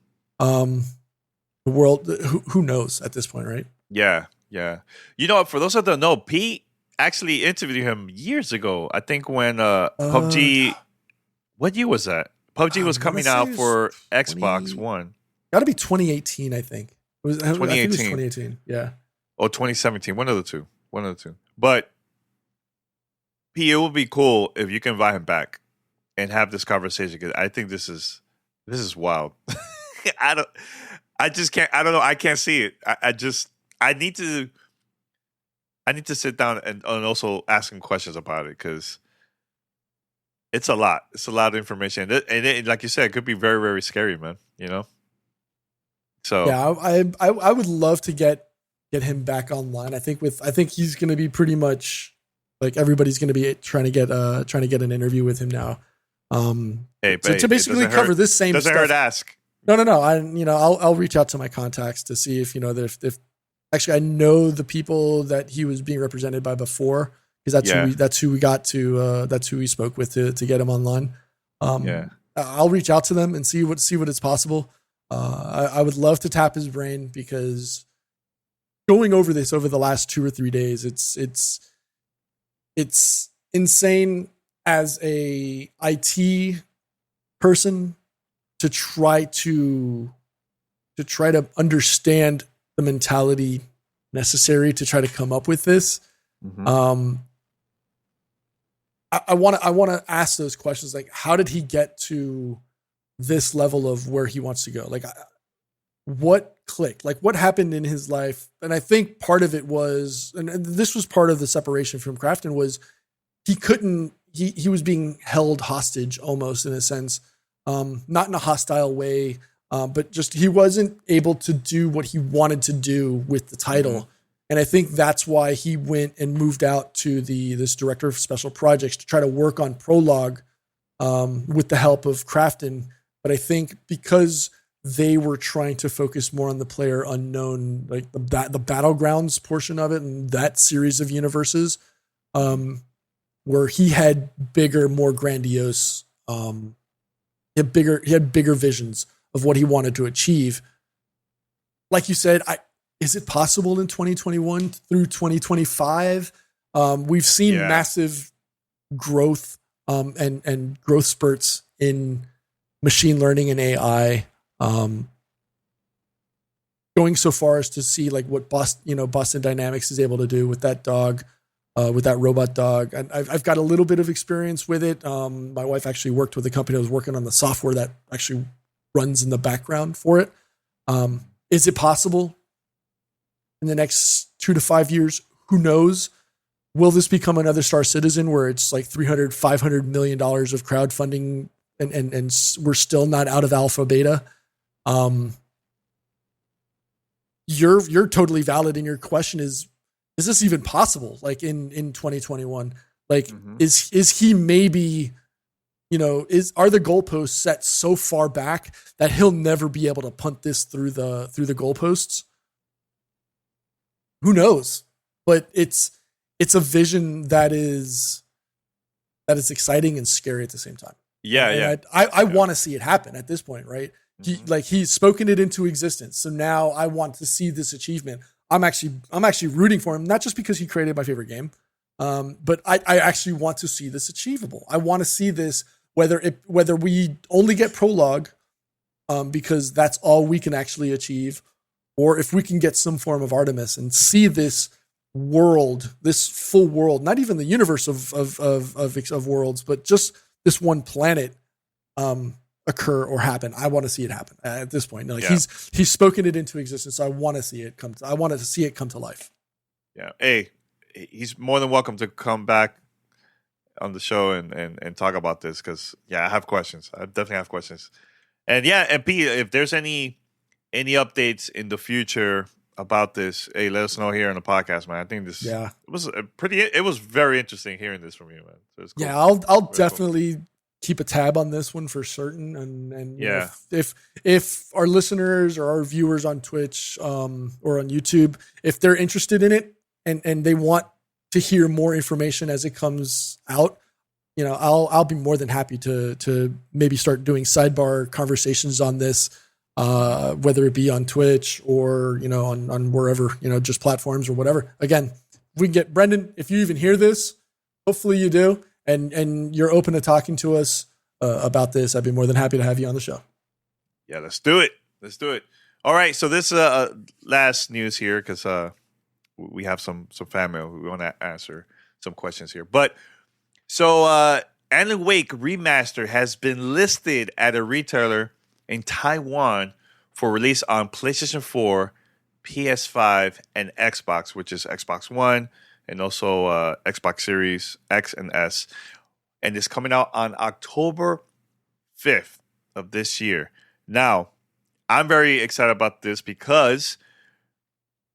world, who knows at this point, right? Yeah. You know, for those that don't know, Pete actually interviewed him years ago. I think when PUBG, what year was that? PUBG was coming out for Xbox One. Got to be 2018, I think. It was 2018. I think it was 2018. Yeah. Or 2017. One of the two. But P, it would be cool if you can invite him back and have this conversation because I think this is wild. I don't know. I can't see it. I need to sit down and also ask him questions about it because it's a lot. It's a lot of information, and it, like you said, it could be very, very scary, man. You know. So yeah, I would love to get him back online. I think he's going to be pretty much like everybody's going to be trying to get an interview with him now. To basically cover this same doesn't stuff. hurt to ask. No. I'll reach out to my contacts to see if if actually I know the people that he was being represented by before because that's who we spoke with to get him online. I'll reach out to them and see what is possible. I would love to tap his brain because going over this over the last 2 or 3 days, it's insane as a IT person to try to understand the mentality necessary to try to come up with this. Mm-hmm. I want to ask those questions like, how did he get to this level of where he wants to go? Like, what clicked? Like, what happened in his life? And I think part of it was, and this was part of the separation from Crafton, was he was being held hostage almost in a sense, not in a hostile way, but just he wasn't able to do what he wanted to do with the title. Mm-hmm. And I think that's why he went and moved out to this director of special projects to try to work on Prologue with the help of Crafton. But I think because they were trying to focus more on the PlayerUnknown, like the Battlegrounds portion of it and that series of universes, where he had bigger, more grandiose, he had bigger visions of what he wanted to achieve. Like you said, is it possible in 2021 through 2025? We've seen massive growth and growth spurts in machine learning and AI, going so far as to see like what Boston Dynamics is able to do with that dog, with that robot dog. And I've got a little bit of experience with it. My wife actually worked with a company that was working on the software that actually runs in the background for it. Is it possible in the next 2 to 5 years? Who knows? Will this become another Star Citizen where it's like $300-500 million of crowdfunding and we're still not out of alpha beta? You're totally valid in your question is this even possible? Like in 2021, like mm-hmm. is he maybe, are the goalposts set so far back that he'll never be able to punt this through the goalposts? who knows? But it's a vision that is exciting and scary at the same time. And I want to see it happen at this point, right? He's spoken it into existence. So now I want to see this achievement. I'm actually rooting for him, not just because he created my favorite game, but I actually want to see this achievable. I want to see this, whether we only get prologue, because that's all we can actually achieve, or if we can get some form of Artemis and see this world, this full world, not even the universe of worlds, but just this one planet occur or happen. I want to see it happen at this point. He's spoken it into existence. So I want to see it come to life. Yeah. Hey, he's more than welcome to come back on the show and talk about this, because I have questions. I definitely have questions. And Pete, if there's any updates in the future about this, hey, let us know here on the podcast, man. I think this it was very interesting hearing this from you, man. So it's cool. Yeah, I'll definitely keep a tab on this one for certain. And if our listeners or our viewers on Twitch or on YouTube, if they're interested in it and they want to hear more information as it comes out, I'll be more than happy to maybe start doing sidebar conversations on this, whether it be on Twitch or, on wherever, just platforms or whatever. Again, we can get Brendan, if you even hear this, hopefully you do, and you're open to talking to us about this, I'd be more than happy to have you on the show. Yeah, let's do it. All right. So this last news here, because we have some fan mail. We want to answer some questions here. But so Alan Wake Remastered has been listed at a retailer in Taiwan for release on PlayStation 4, PS5, and Xbox, which is Xbox One, and also Xbox Series X and S. And it's coming out on October 5th of this year. Now, I'm very excited about this because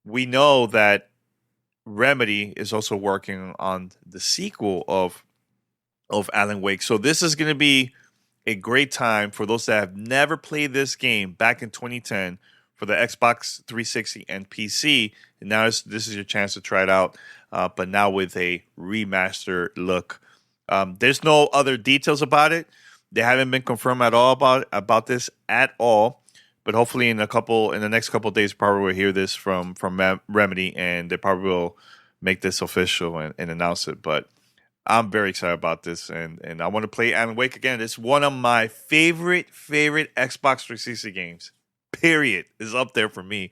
we know that Remedy is also working on the sequel of Alan Wake. So this is going to be a great time for those that have never played this game back in 2010 for the Xbox 360 and PC. And now this is your chance to try it out, but now with a remastered look. There's no other details about it. They haven't been confirmed at all about this at all. But hopefully in the next couple of days, probably we'll hear this from Remedy, and they probably will make this official and announce it. But I'm very excited about this, and I want to play Alan Wake again. It's one of my favorite Xbox 360 games. Period. Is up there for me.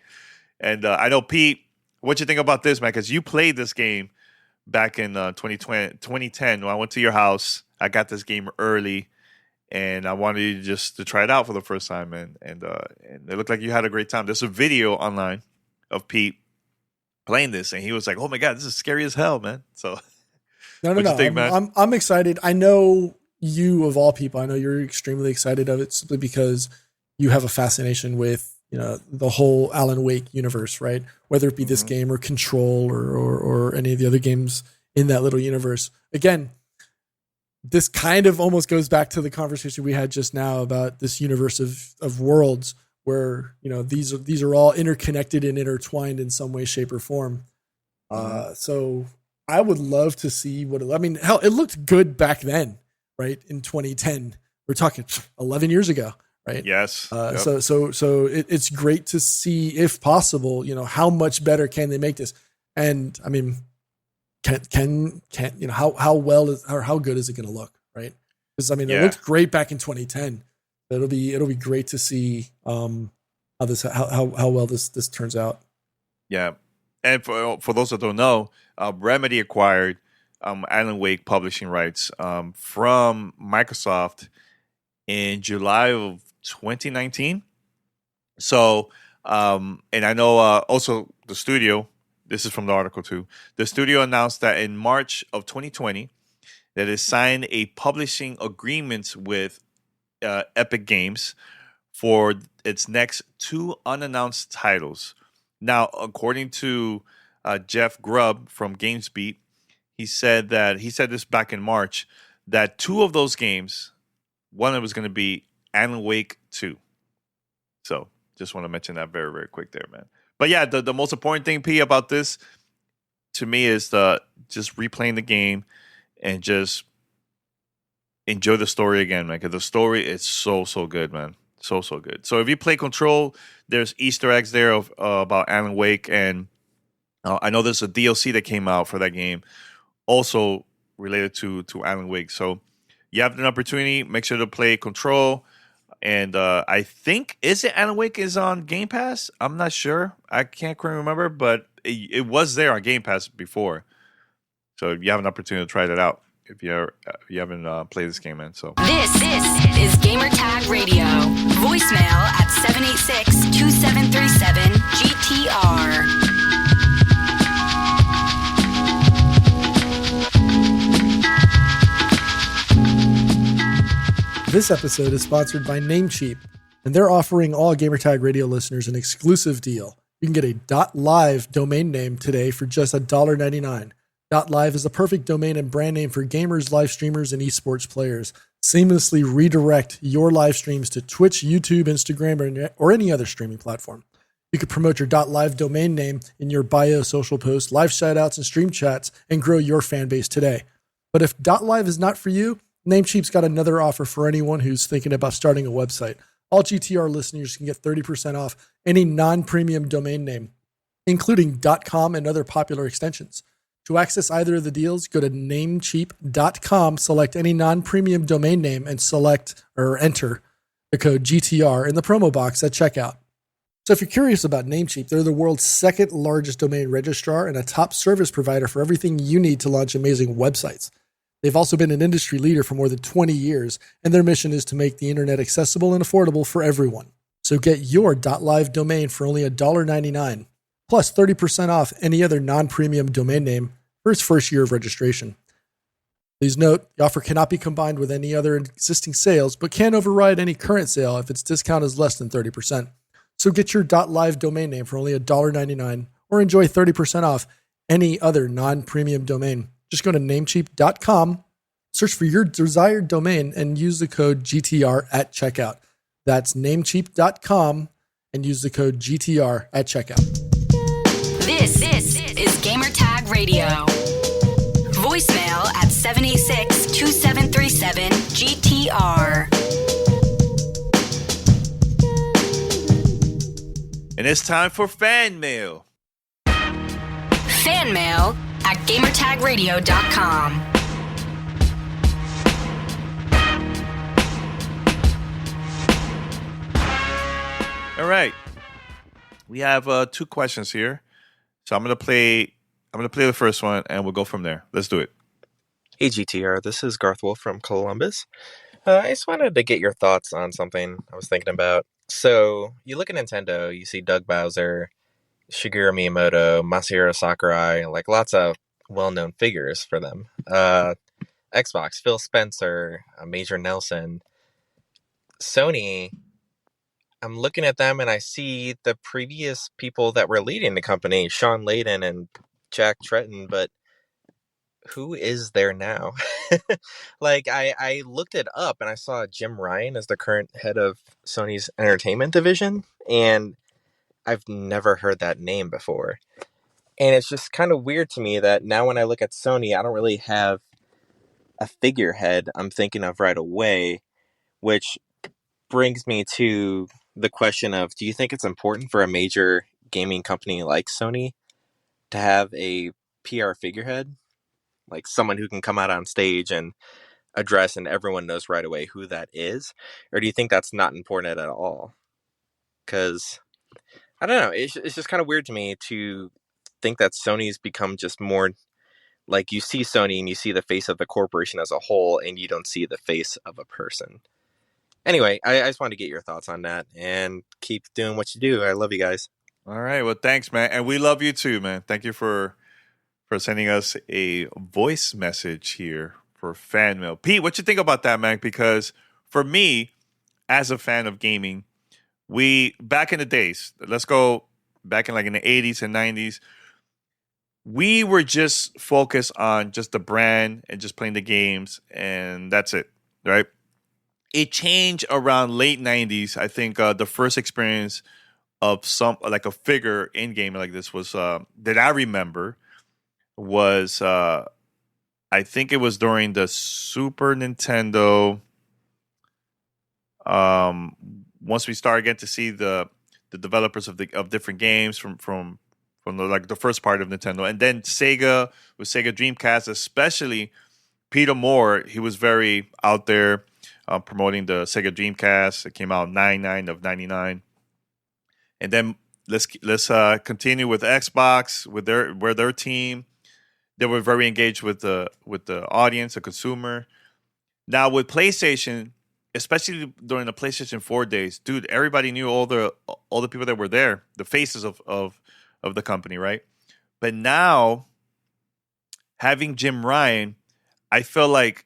And I know, Pete, what you think about this, man? Because you played this game back in 2010 when I went to your house. I got this game early, and I wanted you just to try it out for the first time, and it looked like you had a great time. There's a video online of Pete playing this, and he was like, "Oh my god, this is scary as hell, man!" So, no. You think, man? I'm excited. I know you, of all people, I know you're extremely excited of it simply because you have a fascination with the whole Alan Wake universe, right? Whether it be this game or Control or any of the other games in that little universe. Again, this kind of almost goes back to the conversation we had just now about this universe of worlds where, these are all interconnected and intertwined in some way, shape, or form. So I would love to see hell, it looked good back then, right? In 2010, we're talking 11 years ago, right? Yes. Yep. So it's great to see, if possible, how much better can they make this? And I mean, can how well is, or how good is it going to look, right? Because it looked great back in 2010. It'll be great to see how well this turns out. Yeah, and for those that don't know, Remedy acquired Alan Wake publishing rights from Microsoft in July of 2019. So, and I know also the studio. This is from the article too. The studio announced that in March of 2020 that it signed a publishing agreement with Epic Games for its next 2 unannounced titles. Now, according to Jeff Grubb from GamesBeat, he said this back in March, that 2 of those games, one of them was going to be Alan Wake 2. So just want to mention that very, very quick there, man. But yeah, the most important thing, P, about this to me is the just replaying the game and just enjoy the story again, man. Because the story is so good, man. So good. So if you play Control, there's Easter eggs there of about Alan Wake, and I know there's a DLC that came out for that game, also related to Alan Wake. So you have an opportunity. Make sure to play Control. And I think, is it Alan Wake is on Game Pass? I'm not sure. I can't quite remember, but it was there on Game Pass before. So you have an opportunity to try that out if you haven't played this game, man. So This is Gamertag Radio. Voicemail at 786-2737-GTR. This episode is sponsored by Namecheap, and they're offering all Gamertag Radio listeners an exclusive deal. You can get a .live domain name today for just $1.99. .live is the perfect domain and brand name for gamers, live streamers, and esports players. Seamlessly redirect your live streams to Twitch, YouTube, Instagram, or any other streaming platform. You can promote your .live domain name in your bio, social posts, live shoutouts, and stream chats, and grow your fan base today. But if .live is not for you, Namecheap's got another offer for anyone who's thinking about starting a website. All GTR listeners can get 30% off any non-premium domain name, including .com and other popular extensions. To access either of the deals, go to Namecheap.com, select any non-premium domain name, and select or enter the code GTR in the promo box at checkout. So if you're curious about Namecheap, they're the world's second largest domain registrar and a top service provider for everything you need to launch amazing websites. They've also been an industry leader for more than 20 years, and their mission is to make the internet accessible and affordable for everyone. So get your .live domain for only $1.99, plus 30% off any other non-premium domain name for its first year of registration. Please note, the offer cannot be combined with any other existing sales, but can override any current sale if its discount is less than 30%. So get your .live domain name for only $1.99, or enjoy 30% off any other non-premium domain. Just go to Namecheap.com, search for your desired domain, and use the code GTR at checkout. That's Namecheap.com, and use the code GTR at checkout. This is Gamertag Radio. Voicemail at 786-2737-GTR. and it's time for fan mail. Fan mail at gamertagradio.com. All right, we have 2 questions here, so I'm gonna play the first one, and we'll go from there. Let's do it. Hey GTR, this is Garth Wolf from Columbus. I just wanted to get your thoughts on something I was thinking about. So, you look at Nintendo, you see Doug Bowser, Shigeru Miyamoto, Masahiro Sakurai, like lots of well-known figures for them. Xbox, Phil Spencer, Major Nelson. Sony, I'm looking at them and I see the previous people that were leading the company, Sean Layden and Jack Tretton, but who is there now? Like, I looked it up and I saw Jim Ryan as the current head of Sony's entertainment division, and I've never heard that name before. And it's just kind of weird to me that now when I look at Sony, I don't really have a figurehead I'm thinking of right away, which brings me to the question of, do you think it's important for a major gaming company like Sony to have a PR figurehead? Like someone who can come out on stage and address and everyone knows right away who that is? Or do you think that's not important at all? Because, I don't know, it's just kind of weird to me to think that Sony's become just more, like, you see Sony and you see the face of the corporation as a whole and you don't see the face of a person. Anyway, I just wanted to get your thoughts on that, and keep doing what you do. I love you guys. All right, well, thanks, man, and we love you too, man. Thank you for sending us a voice message here for fan mail. Pete, what you think about that, man? Because for me, as a fan of gaming, we, back in the days, let's go back in like in the 80s and 90s, we were just focused on just the brand and just playing the games, and that's it, right? It changed around late 90s. I think the first experience of some like a figure in gaming like this was that I remember was I think it was during the Super Nintendo. Once we started getting to see the developers of different games from the first part of Nintendo, and then Sega with Sega Dreamcast, especially Peter Moore, he was very out there promoting the Sega Dreamcast. It came out 99 of 99, and then let's continue with Xbox with their team. They were very engaged with the audience, the consumer. Now with PlayStation, especially during the PlayStation 4 days, dude, everybody knew all the people that were there, the faces of the company, right? But now having Jim Ryan, I feel like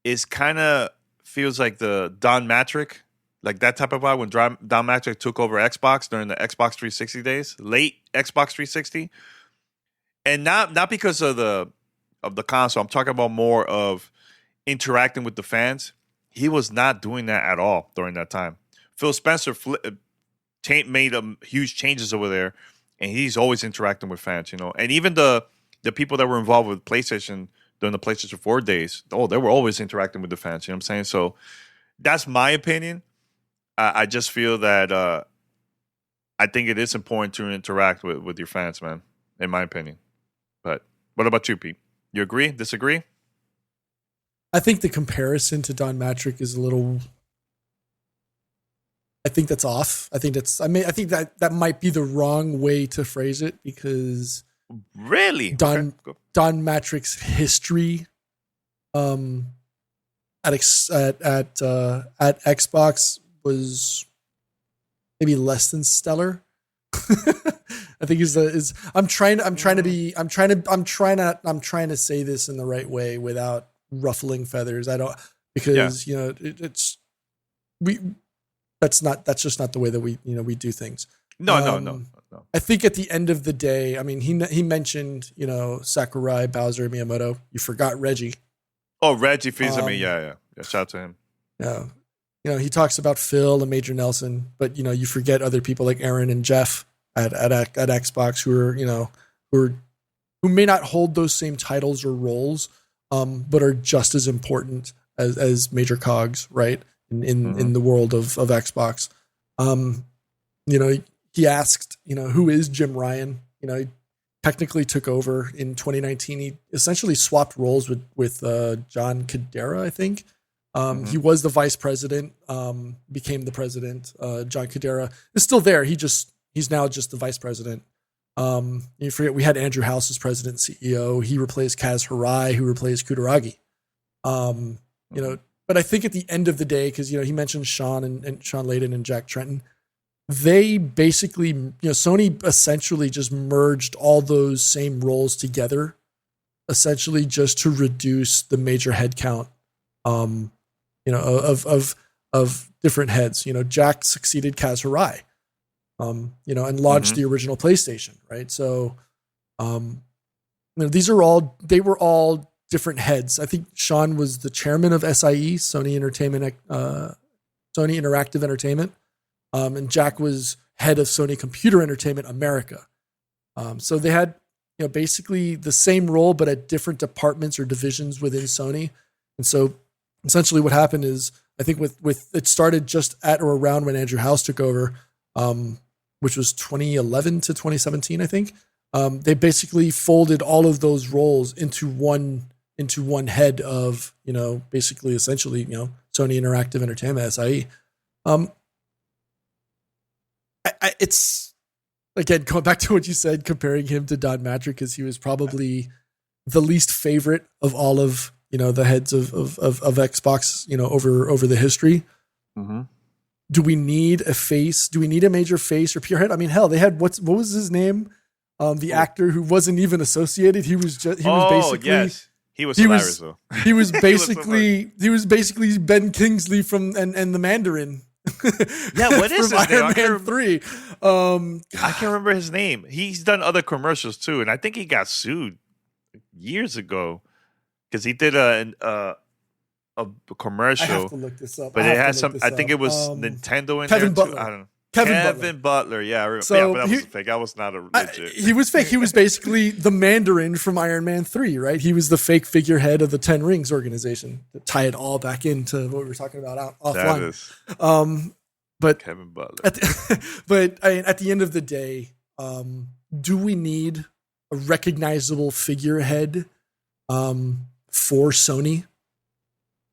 is kind of feels like the Don Matrick, like that type of vibe when Don Matrick took over Xbox during the Xbox 360 days, late Xbox 360, and not because of the console. I'm talking about more of interacting with the fans. He was not doing that at all during that time. Phil Spencer made huge changes over there, and he's always interacting with fans, you know. And even the people that were involved with PlayStation during the PlayStation 4 days, they were always interacting with the fans. You know what I'm saying? So that's my opinion. I just feel that I think it is important to interact with your fans, man, in my opinion. But what about you, Pete? You agree? Disagree? I think the comparison to Don Matrick is a little. I think that's off. I think that might be the wrong way to phrase it because really Don Matrick's history, at Xbox was maybe less than stellar. I think I'm trying to say this in the right way without ruffling feathers. I don't, because you know that's just not the way that we do things. No. I think at the end of the day, I mean, he mentioned, you know, Sakurai, Bowser, Miyamoto. You forgot Reggie. Oh, Reggie Fils-Aimé, yeah. Shout out to him. Yeah, you know, he talks about Phil and Major Nelson, but you know, you forget other people like Aaron and Jeff at Xbox who may not hold those same titles or roles, but are just as important as major cogs, right? In the world of Xbox. You know, he asked, you know, who is Jim Ryan? You know, he technically took over in 2019. He essentially swapped roles with John Cadera, I think. He was the vice president, became the president. John Cadera is still there. He's now just the vice president. You forget we had Andrew House as president and CEO. He replaced Kaz Hirai, who replaced Kutaragi. You know, but I think at the end of the day, because you know he mentioned Sean and Sean Layden and Jack Trenton, they basically, you know, Sony essentially just merged all those same roles together, essentially just to reduce the major headcount, you know, of different heads. You know, Jack succeeded Kaz Hirai, you know, and launched the original PlayStation, right? So, you know, they were all different heads. I think Sean was the chairman of SIE, Sony Interactive Entertainment. And Jack was head of Sony Computer Entertainment America. So they had, you know, basically the same role, but at different departments or divisions within Sony. And so essentially what happened is, I think with it started just at or around when Andrew House took over, which was 2011 to 2017, I think. They basically folded all of those roles into one head of, you know, basically essentially, you know, Sony Interactive Entertainment, SIE. It's, again, going back to what you said, comparing him to Don Matrick, because he was probably the least favorite of all of, you know, the heads of Xbox, you know, over the history. Do we need a face? Do we need a major face or pure head? I mean, hell, they had what was his name? The actor who wasn't even associated. He was basically yes. He was hilarious though. He was basically Ben Kingsley from and the Mandarin. Yeah, what is his name? Iron Man 3. I can't remember his name. He's done other commercials too, and I think he got sued years ago because he did a commercial. I have to look this up. But it had some. I think it was Nintendo in Kevin there Butler. too. I don't know. Kevin Butler. Yeah, I remember. So but that was fake. I was not a legit. He was fake. He was basically the Mandarin from Iron Man 3, right? He was the fake figurehead of the Ten Rings organization to tie it all back into what we were talking about offline. That is. But Kevin Butler. But at the end of the day, do we need a recognizable figurehead for Sony,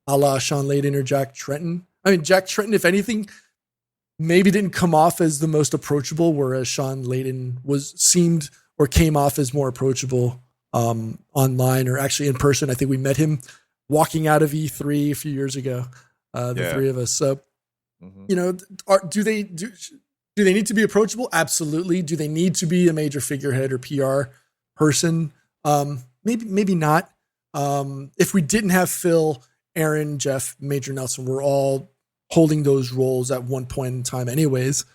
a la Sean Layden or Jack Tretton? I mean, Jack Tretton, if anything, maybe didn't come off as the most approachable, whereas Sean Layden came off as more approachable online or actually in person. I think we met him walking out of E3 a few years ago, three of us. So, do they need to be approachable? Absolutely. Do they need to be a major figurehead or PR person? Maybe not. If we didn't have Phil, Aaron, Jeff, Major Nelson, we're all holding those roles at one point in time anyways.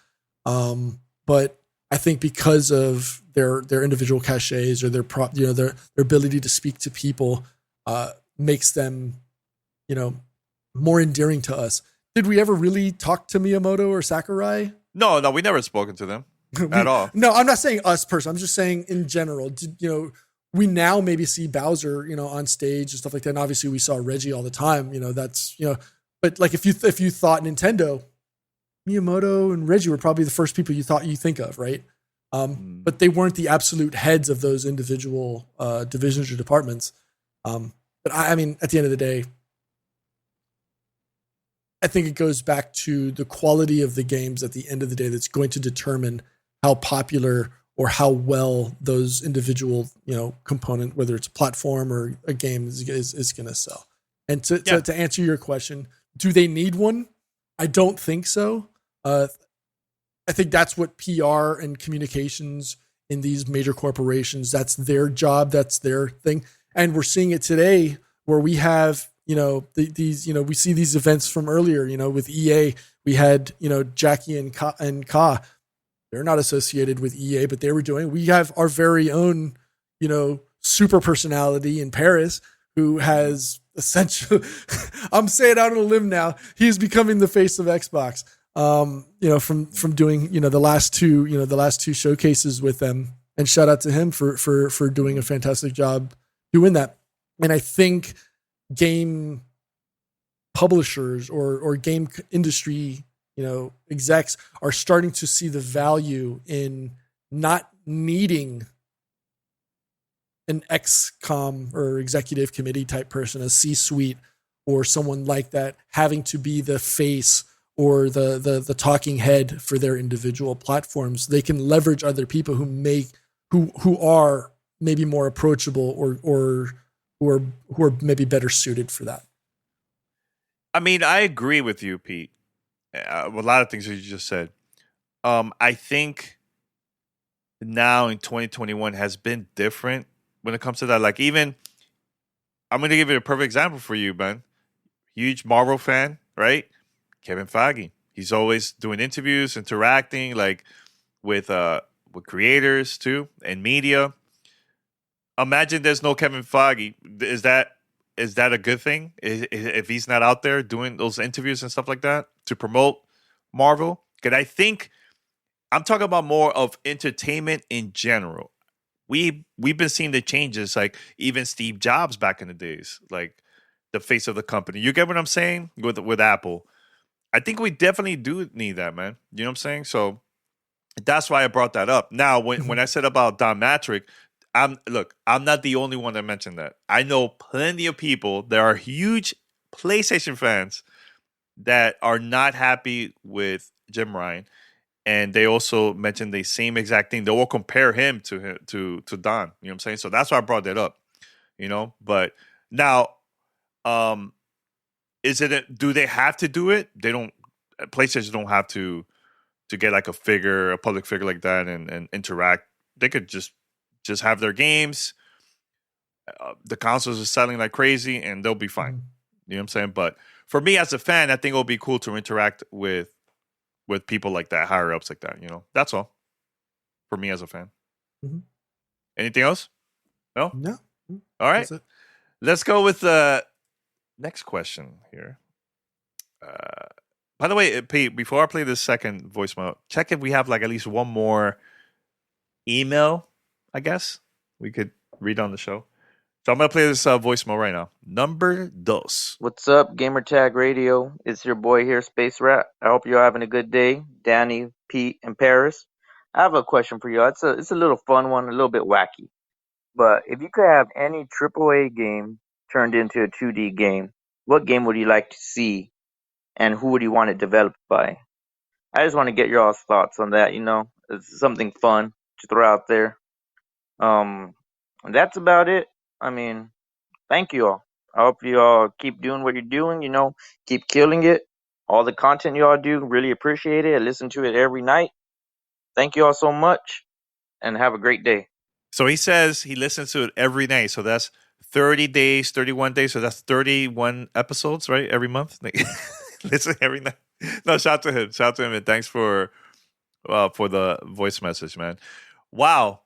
But I think because of their individual cachets or their ability to speak to people, makes them, more endearing to us. Did we ever really talk to Miyamoto or Sakurai? No, we never spoken to them at all. No, I'm not saying us personally. I'm just saying in general. We now maybe see Bowser, on stage and stuff like that. And obviously we saw Reggie all the time. But like if you thought Nintendo, Miyamoto and Reggie were probably the first people you think of, right? But they weren't the absolute heads of those individual divisions or departments. But I mean, at the end of the day, I think it goes back to the quality of the games at the end of the day that's going to determine how popular or how well those individual, component, whether it's a platform or a game, is going to sell. And to answer your question, do they need one? I don't think so. I think that's what PR and communications in these major corporations, that's their job, that's their thing. And we're seeing it today where we have, we see these events from earlier, with EA, we had, Jackie and Ka. They're not associated with EA, but we have our very own, super personality in Paris who has essentially, I'm saying out on a limb now, he's becoming the face of Xbox. From doing, the last two showcases with them, and shout out to him for doing a fantastic job doing that. And I think game publishers or game industry, execs are starting to see the value in not needing an XCOM or executive committee type person, a C-suite or someone like that, having to be the face or the talking head for their individual platforms. They can leverage other people who are maybe more approachable or who are maybe better suited for that. I mean, I agree with you, Pete. A lot of things that you just said. I think now in 2021 has been different when it comes to that. Like, even I'm going to give you a perfect example for you, man. Huge Marvel fan, right? Kevin Feige. He's always doing interviews, interacting like with creators too and media. Imagine there's no Kevin Feige. Is that a good thing? If he's not out there doing those interviews and stuff like that to promote Marvel? Because I think I'm talking about more of entertainment in general. We've been seeing the changes, like even Steve Jobs back in the days, like the face of the company. You get what I'm saying with Apple? I think we definitely do need that, man. You know what I'm saying? So that's why I brought that up. Now, when I said about Don Matrick, I'm not the only one that mentioned that. I know plenty of people that are huge PlayStation fans that are not happy with Jim Ryan, and they also mentioned the same exact thing. They will compare him to Don. You know what I'm saying? So that's why I brought that up. But now, do they have to do it? They don't. PlayStation don't have to get like a public figure like that and interact. They could just have their games. The consoles are selling like crazy, and they'll be fine. You know what I'm saying? But for me as a fan, I think it'll be cool to interact with people like that, higher ups like that. That's all. For me as a fan. Mm-hmm. Anything else? No. All right. Let's go with the next question here. By the way, Pete, before I play this second voicemail, check if we have like at least one more email, I guess, we could read on the show. So I'm going to play this voicemail right now. Number dos. What's up, Gamertag Radio? It's your boy here, Space Rat. I hope you're having a good day. Danny, Pete, and Paris. I have a question for you. It's a little fun one, a little bit wacky. But if you could have any AAA game turned into a 2D game, what game would you like to see, and who would you want it developed by? I just want to get your all's thoughts on that. It's something fun to throw out there. That's about it. I mean, thank you all. I hope you all keep doing what you're doing, keep killing it. All the content you all do, really appreciate it. I listen to it every night. Thank you all so much, and have a great day. So he says he listens to it every night. So that's 30 days, 31 days. So that's 31 episodes, right? Every month. Listen every night. No, shout to him. Shout to him. And thanks for the voice message, man. Wow.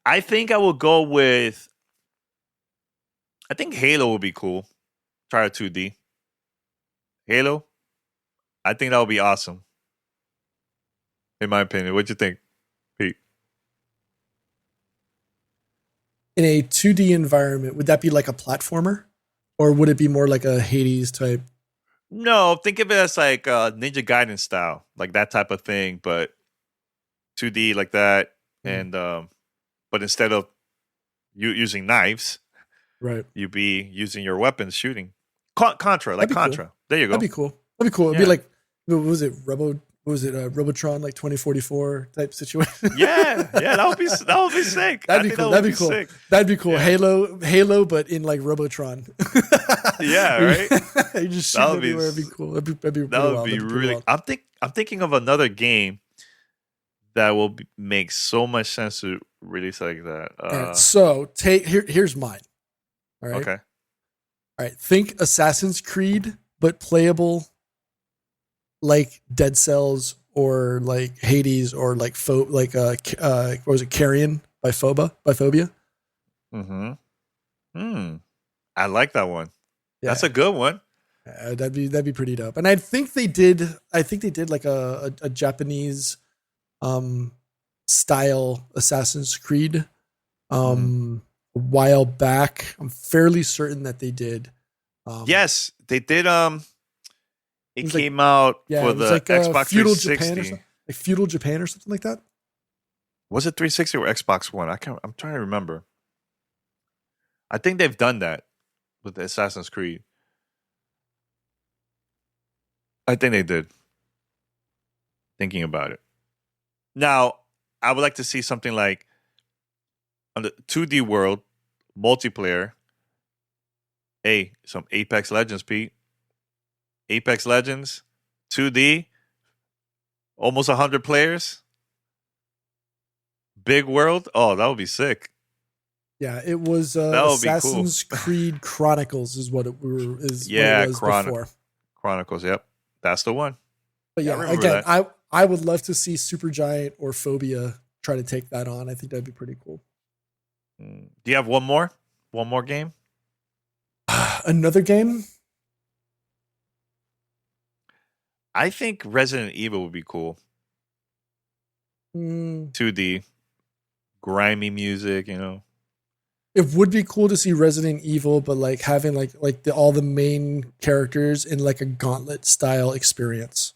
I think I will go with, I think Halo would be cool. Try a 2D. Halo. I think that would be awesome. In my opinion. What'd you think, Pete? In a 2D environment, would that be like a platformer? Or would it be more like a Hades type? No, think of it as like Ninja Gaiden style. Like that type of thing, but 2D like that. And but instead of you using knives, right, you'd be using your weapons shooting. Contra, like Contra. Cool. There you go. That'd be cool. That'd be cool. It'd be like, what was it, Robotron, like 2044 type situation? Yeah, that would be sick. That'd be cool. That'd be cool. Sick. That'd be cool. Yeah. Halo, but in like Robotron. Yeah, right. You just shoot everywhere. It'd be cool. That would be really. Wild. I'm thinking of another game that will make so much sense to release like that. Right, so here's mine. All right. Okay. All right. Think Assassin's Creed, but playable like Dead Cells or like Hades or like what was it, Carrion by Phobia. I like that one. Yeah. That's a good one. That'd be pretty dope. And I think they did like a Japanese style Assassin's Creed a while back. I'm fairly certain that they did. Yes, they did. It came out for the like, Xbox Feudal 360. Japan or something, like Feudal Japan or something like that. Was it 360 or Xbox One? I'm trying to remember. I think they've done that with the Assassin's Creed. I think they did. Thinking about it. Now, I would like to see something like on the 2D world, multiplayer. Hey, some Apex Legends, Pete. Apex Legends, 2D, almost 100 players. Big world. Oh, that would be sick. Yeah, it was Assassin's Creed Chronicles is what it was before. Chronicles, yep. That's the one. But again, I would love to see Supergiant or Phobia try to take that on. I think that'd be pretty cool. Do you have one more? One more game? Another game? I think Resident Evil would be cool. 2D. Grimy music, It would be cool to see Resident Evil, but like having like all the main characters in like a gauntlet style experience.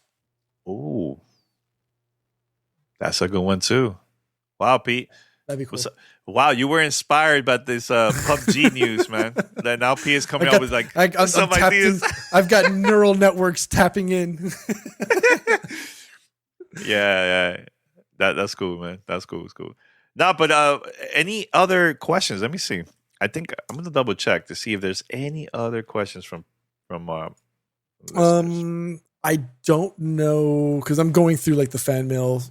Ooh. That's a good one too. Wow, Pete. That'd be cool. Wow, you were inspired by this PUBG news, man. That now Pete is coming up with like some ideas. I've got neural networks tapping in. Yeah. That's cool, man. That's cool. It's cool. No, but any other questions? Let me see. I think I'm gonna double check to see if there's any other questions from listeners. I don't know because I'm going through like the fan mail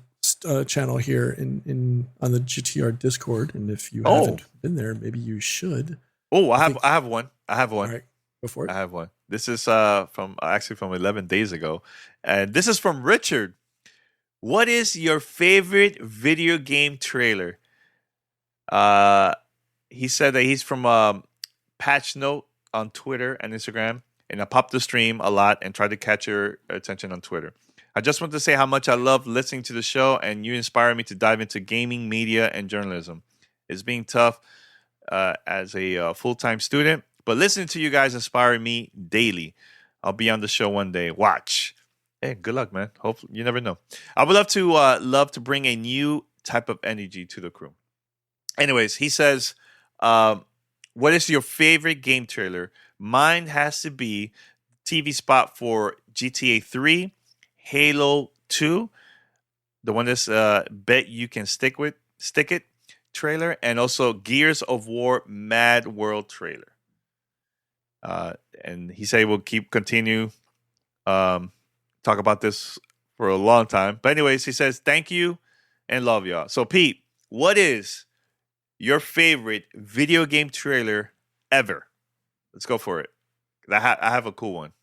channel here in on the GTR Discord, and if you haven't been there, maybe you should. Oh, I have one. All right, go for it. I have one. This is from 11 days ago, and this is from Richard. What is your favorite video game trailer? He said that he's from Patch Note on Twitter and Instagram, and I pop the stream a lot and try to catch your attention on Twitter. I just want to say how much I love listening to the show, and you inspire me to dive into gaming, media, and journalism. It's being tough as a full-time student, but listening to you guys inspire me daily. I'll be on the show one day. Watch. Hey, good luck, man. Hopefully, you never know. I would love to bring a new type of energy to the crew. Anyways, he says, what is your favorite game trailer? Mine has to be TV spot for GTA 3, Halo 2, the one that's bet you can stick it trailer, and also Gears of War Mad World trailer. And he said we'll continue talk about this for a long time. But anyways, he says thank you and love y'all. So Pete, what is your favorite video game trailer ever? Let's go for it. I have a cool one.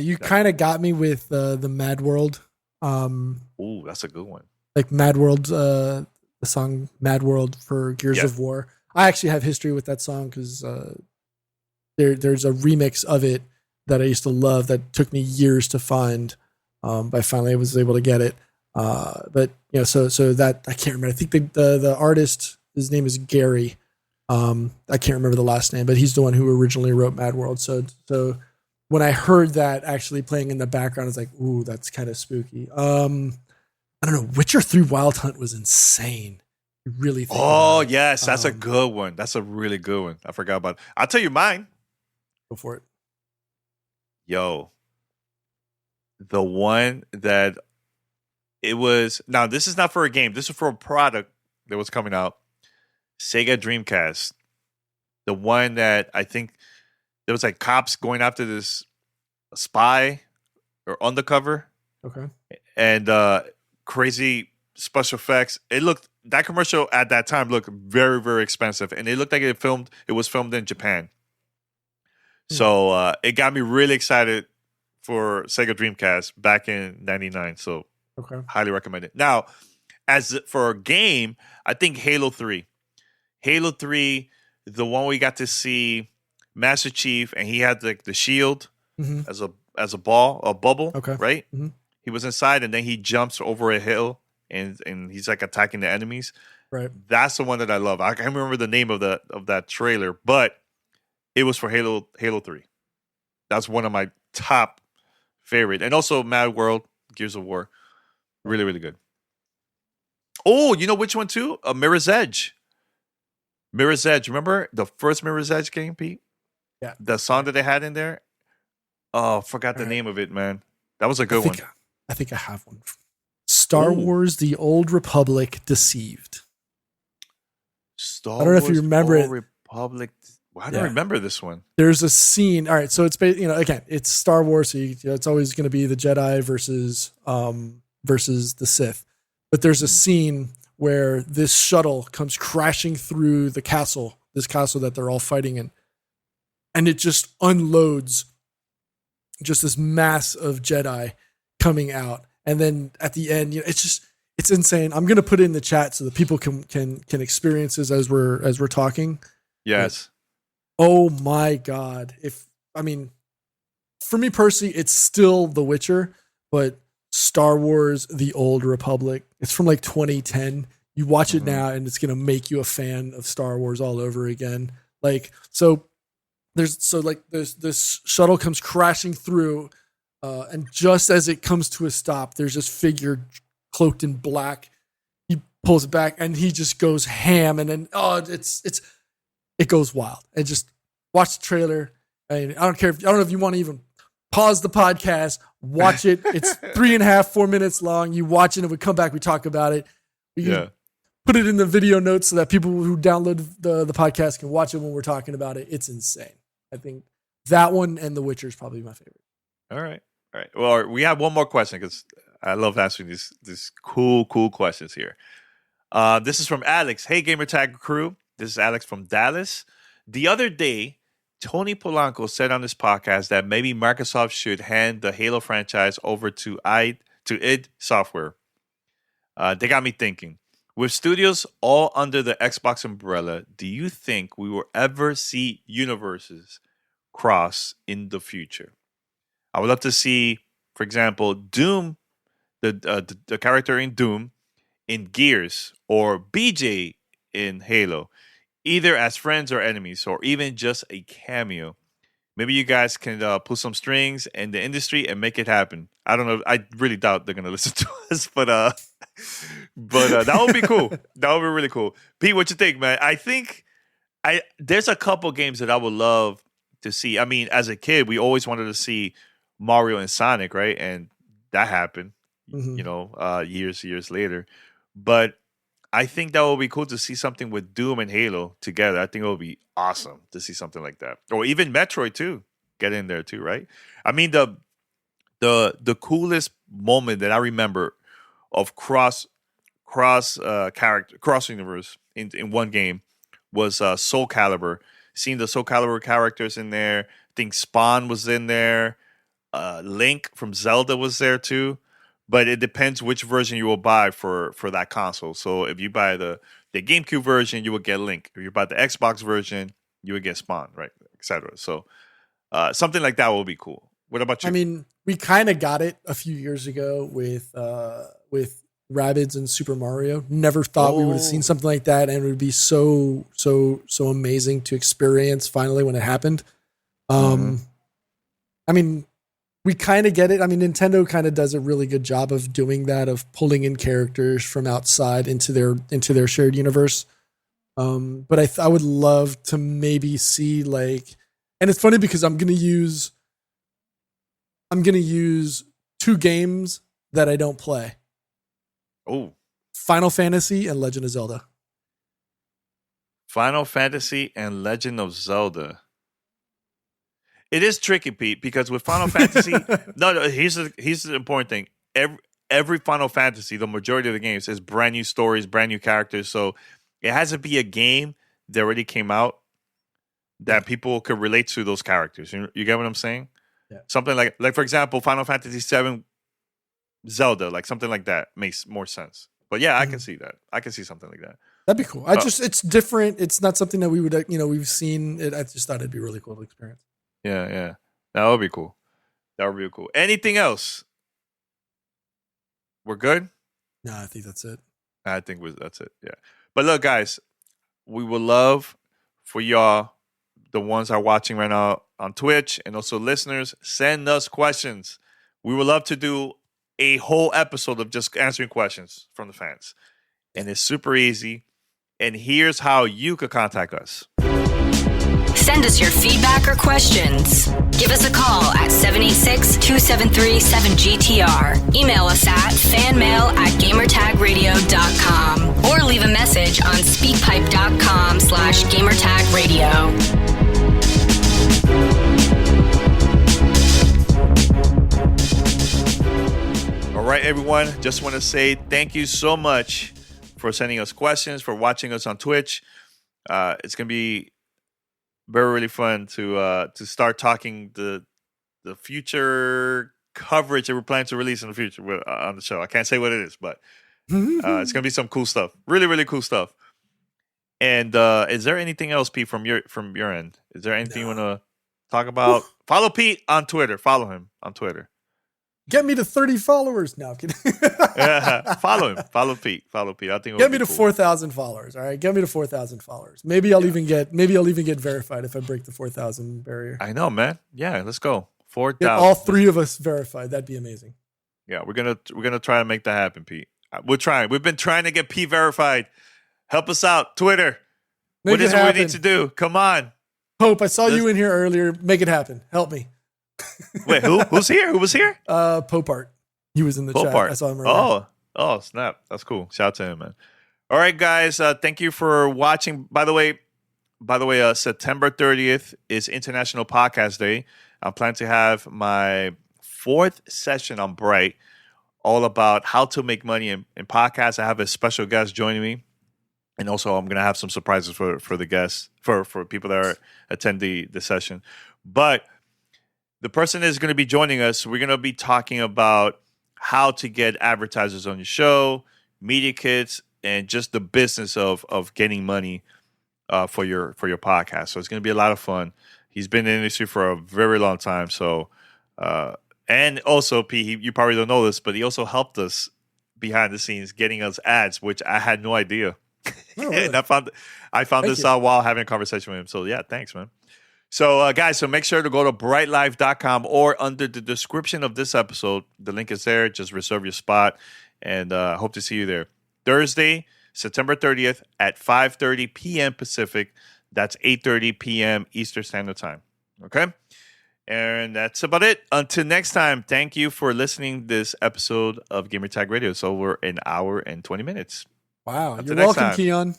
You kind of got me with the Mad World. Ooh, that's a good one. Like Mad World, the song Mad World for Gears of War. I actually have history with that song because there's a remix of it that I used to love that took me years to find. But finally I was able to get it. But you know, so that I can't remember. I think the artist, his name is Gary. I can't remember the last name, but he's the one who originally wrote Mad World. So when I heard that actually playing in the background, I was like, ooh, that's kind of spooky. I don't know. Witcher 3 Wild Hunt was insane. You really think yes, that's a good one. That's a really good one. I forgot about it. I'll tell you mine. Go for it. Yo, the one that it was, now this is not for a game. This is for a product that was coming out. Sega Dreamcast. The one that I think there was like cops going after this spy or undercover. Okay. And crazy special effects. That commercial at that time looked very, very expensive. And it looked like it was filmed in Japan. So it got me really excited for Sega Dreamcast back in 99. So highly recommend it. Now, as for a game, I think Halo 3. Halo 3, the one we got to see Master Chief, and he had the shield as a bubble, right? Mm-hmm. He was inside, and then he jumps over a hill, and he's like attacking the enemies. Right. That's the one that I love. I can't remember the name of that trailer, but it was for Halo 3. That's one of my top favorite, and also Mad World, Gears of War, really, really good. Oh, you know which one too? Mirror's Edge. Mirror's Edge. Remember the first Mirror's Edge game, Pete? Yeah. The song that they had in there. Oh, forgot the name of it, man. That was a good one. I think I have one. Star Wars: The Old Republic Deceived. I don't know if you remember it. Republic. I don't remember this one. There's a scene. All right, so it's again, it's Star Wars, so it's always going to be the Jedi versus the Sith. But there's a scene where this shuttle comes crashing through this castle that they're all fighting in, and it just unloads just this mass of Jedi coming out, and then at the end, it's insane. I'm gonna put it in the chat so that people can experience this as we're talking. Yes. Oh my God. For me personally, it's still The Witcher, but Star Wars: The Old Republic. It's from like 2010. You watch it now and it's going to make you a fan of Star Wars all over again. This shuttle comes crashing through, and just as it comes to a stop, there's this figure cloaked in black. He pulls it back and he just goes ham, and then it goes wild. And just watch the trailer. I don't know if you want to even pause the podcast, watch it. It's 3.5-4 minutes long. You watch it and we come back, we talk about it. Put it in the video notes so that people who download the podcast can watch it when we're talking about it. It's insane. I think that one and The Witcher is probably my favorite. All right. Well, we have one more question because I love answering these cool questions here. This is from Alex. Hey, Gamertag crew. This is Alex from Dallas. The other day, Tony Polanco said on this podcast that maybe Microsoft should hand the Halo franchise over to id Software. They got me thinking. With studios all under the Xbox umbrella, do you think we will ever see universes cross in the future? I would love to see, for example, Doom, the character in Doom, in Gears, or BJ in Halo, either as friends or enemies, or even just a cameo. Maybe you guys can pull some strings in the industry and make it happen. I don't know. I really doubt they're gonna listen to us, but that would be cool. That would be really cool. Pete, what you think, man? I think there's a couple games that I would love to see. I mean, as a kid, we always wanted to see Mario and Sonic, right? And that happened, years later. But I think that would be cool to see something with Doom and Halo together. I think it would be awesome to see something like that, or even Metroid too. Get in there too, right? I mean, the coolest moment that I remember of cross universe in one game was Soul Calibur. Seeing the Soul Calibur characters in there. I think Spawn was in there. Link from Zelda was there too. But it depends which version you will buy for that console. So if you buy the GameCube version, you will get Link. If you buy the Xbox version, you would get Spawn, right, etc. So something like that will be cool. What about you? I mean, we kind of got it a few years ago with Rabbids and Super Mario. Never thought we would have seen something like that, and it would be so amazing to experience finally when it happened. I mean, we kind of get it. I mean, Nintendo kind of does a really good job of doing that, of pulling in characters from outside into their shared universe. But I would love to maybe see and it's funny because I'm gonna use 2 games that I don't play. Oh, Final Fantasy and Legend of Zelda. Final Fantasy and Legend of Zelda. It is tricky, Pete, because with Final Fantasy, no. Here's the important thing. Every Final Fantasy, the majority of the games, is brand new stories, brand new characters. So it has to be a game that already came out that people could relate to those characters. You get what I'm saying? Yeah. Something like for example, Final Fantasy VII Zelda, like something like that makes more sense. But yeah, I can see that. I can see something like that. That'd be cool. It's different. It's not something that we would, we've seen it. I just thought it'd be really cool to experience. Yeah. That would be cool. Anything else? We're good? No, I think that's it. I think that's it. Yeah. But look, guys, we would love for y'all, the ones that are watching right now on Twitch, and also listeners, send us questions. We would love to do a whole episode of just answering questions from the fans. And it's super easy. And here's how you could contact us. Send us your feedback or questions. Give us a call at 786-273-7GTR. Email us at fanmail@gamertagradio.com or leave a message on speakpipe.com/gamertagradio. All right, everyone. Just want to say thank you so much for sending us questions, for watching us on Twitch. It's going to be really fun to start talking the future coverage that we're planning to release in the future on the show. I can't say what it is, but it's gonna be some cool stuff. Really, really cool stuff. And is there anything else, Pete, from your end? Is there anything you want to talk about? Follow Pete on Twitter. Follow him on Twitter. Get me to 30 followers. No, I'm kidding. Follow him. Follow Pete. I think get me to 4,000 followers. All right, get me to 4,000 followers. Maybe I'll even get verified if I break the 4,000 barrier. I know, man. Yeah, let's go. 4,000. Get all 3 of us verified. That'd be amazing. Yeah, we're gonna try to make that happen, Pete. We're trying. We've been trying to get Pete verified. Help us out, Twitter. What is it we need to do? Come on. Hope, I saw you in here earlier. Make it happen. Help me. Wait, who's here? Who was here? Popart. He was in the chat. I saw him earlier. Oh, snap. That's cool. Shout out to him, man. All right, guys. Thank you for watching. By the way, September 30th is International Podcast Day. I'm planning to have my 4th session on Bright, all about how to make money in podcasts. I have a special guest joining me. And also, I'm going to have some surprises for the guests, for people that attend the session. But the person is going to be joining us. We're going to be talking about how to get advertisers on your show, media kits, and just the business of getting money for your podcast. So it's going to be a lot of fun. He's been in the industry for a very long time, so And also, P, you probably don't know this, but he also helped us behind the scenes getting us ads, which I had no idea. Oh, really? And I found Thank this you. out while having a conversation with him. So yeah, thanks, man. So guys, so make sure to go to brightlife.com or under the description of this episode. The link is there. Just reserve your spot, and hope to see you there. Thursday, September 30th at 5:30 p.m. Pacific. That's 8:30 p.m. Eastern Standard Time. Okay? And that's about it. Until next time, thank you for listening to this episode of Gamertag Radio. It's over an hour and 20 minutes. Wow. Until You're next welcome, time. Keon.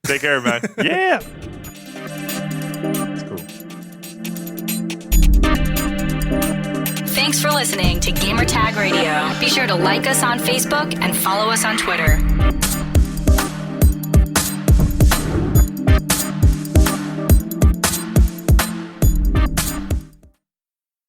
Take care, man. Yeah. That's cool. Thanks for listening to Gamertag Radio. Be sure to like us on Facebook and follow us on Twitter.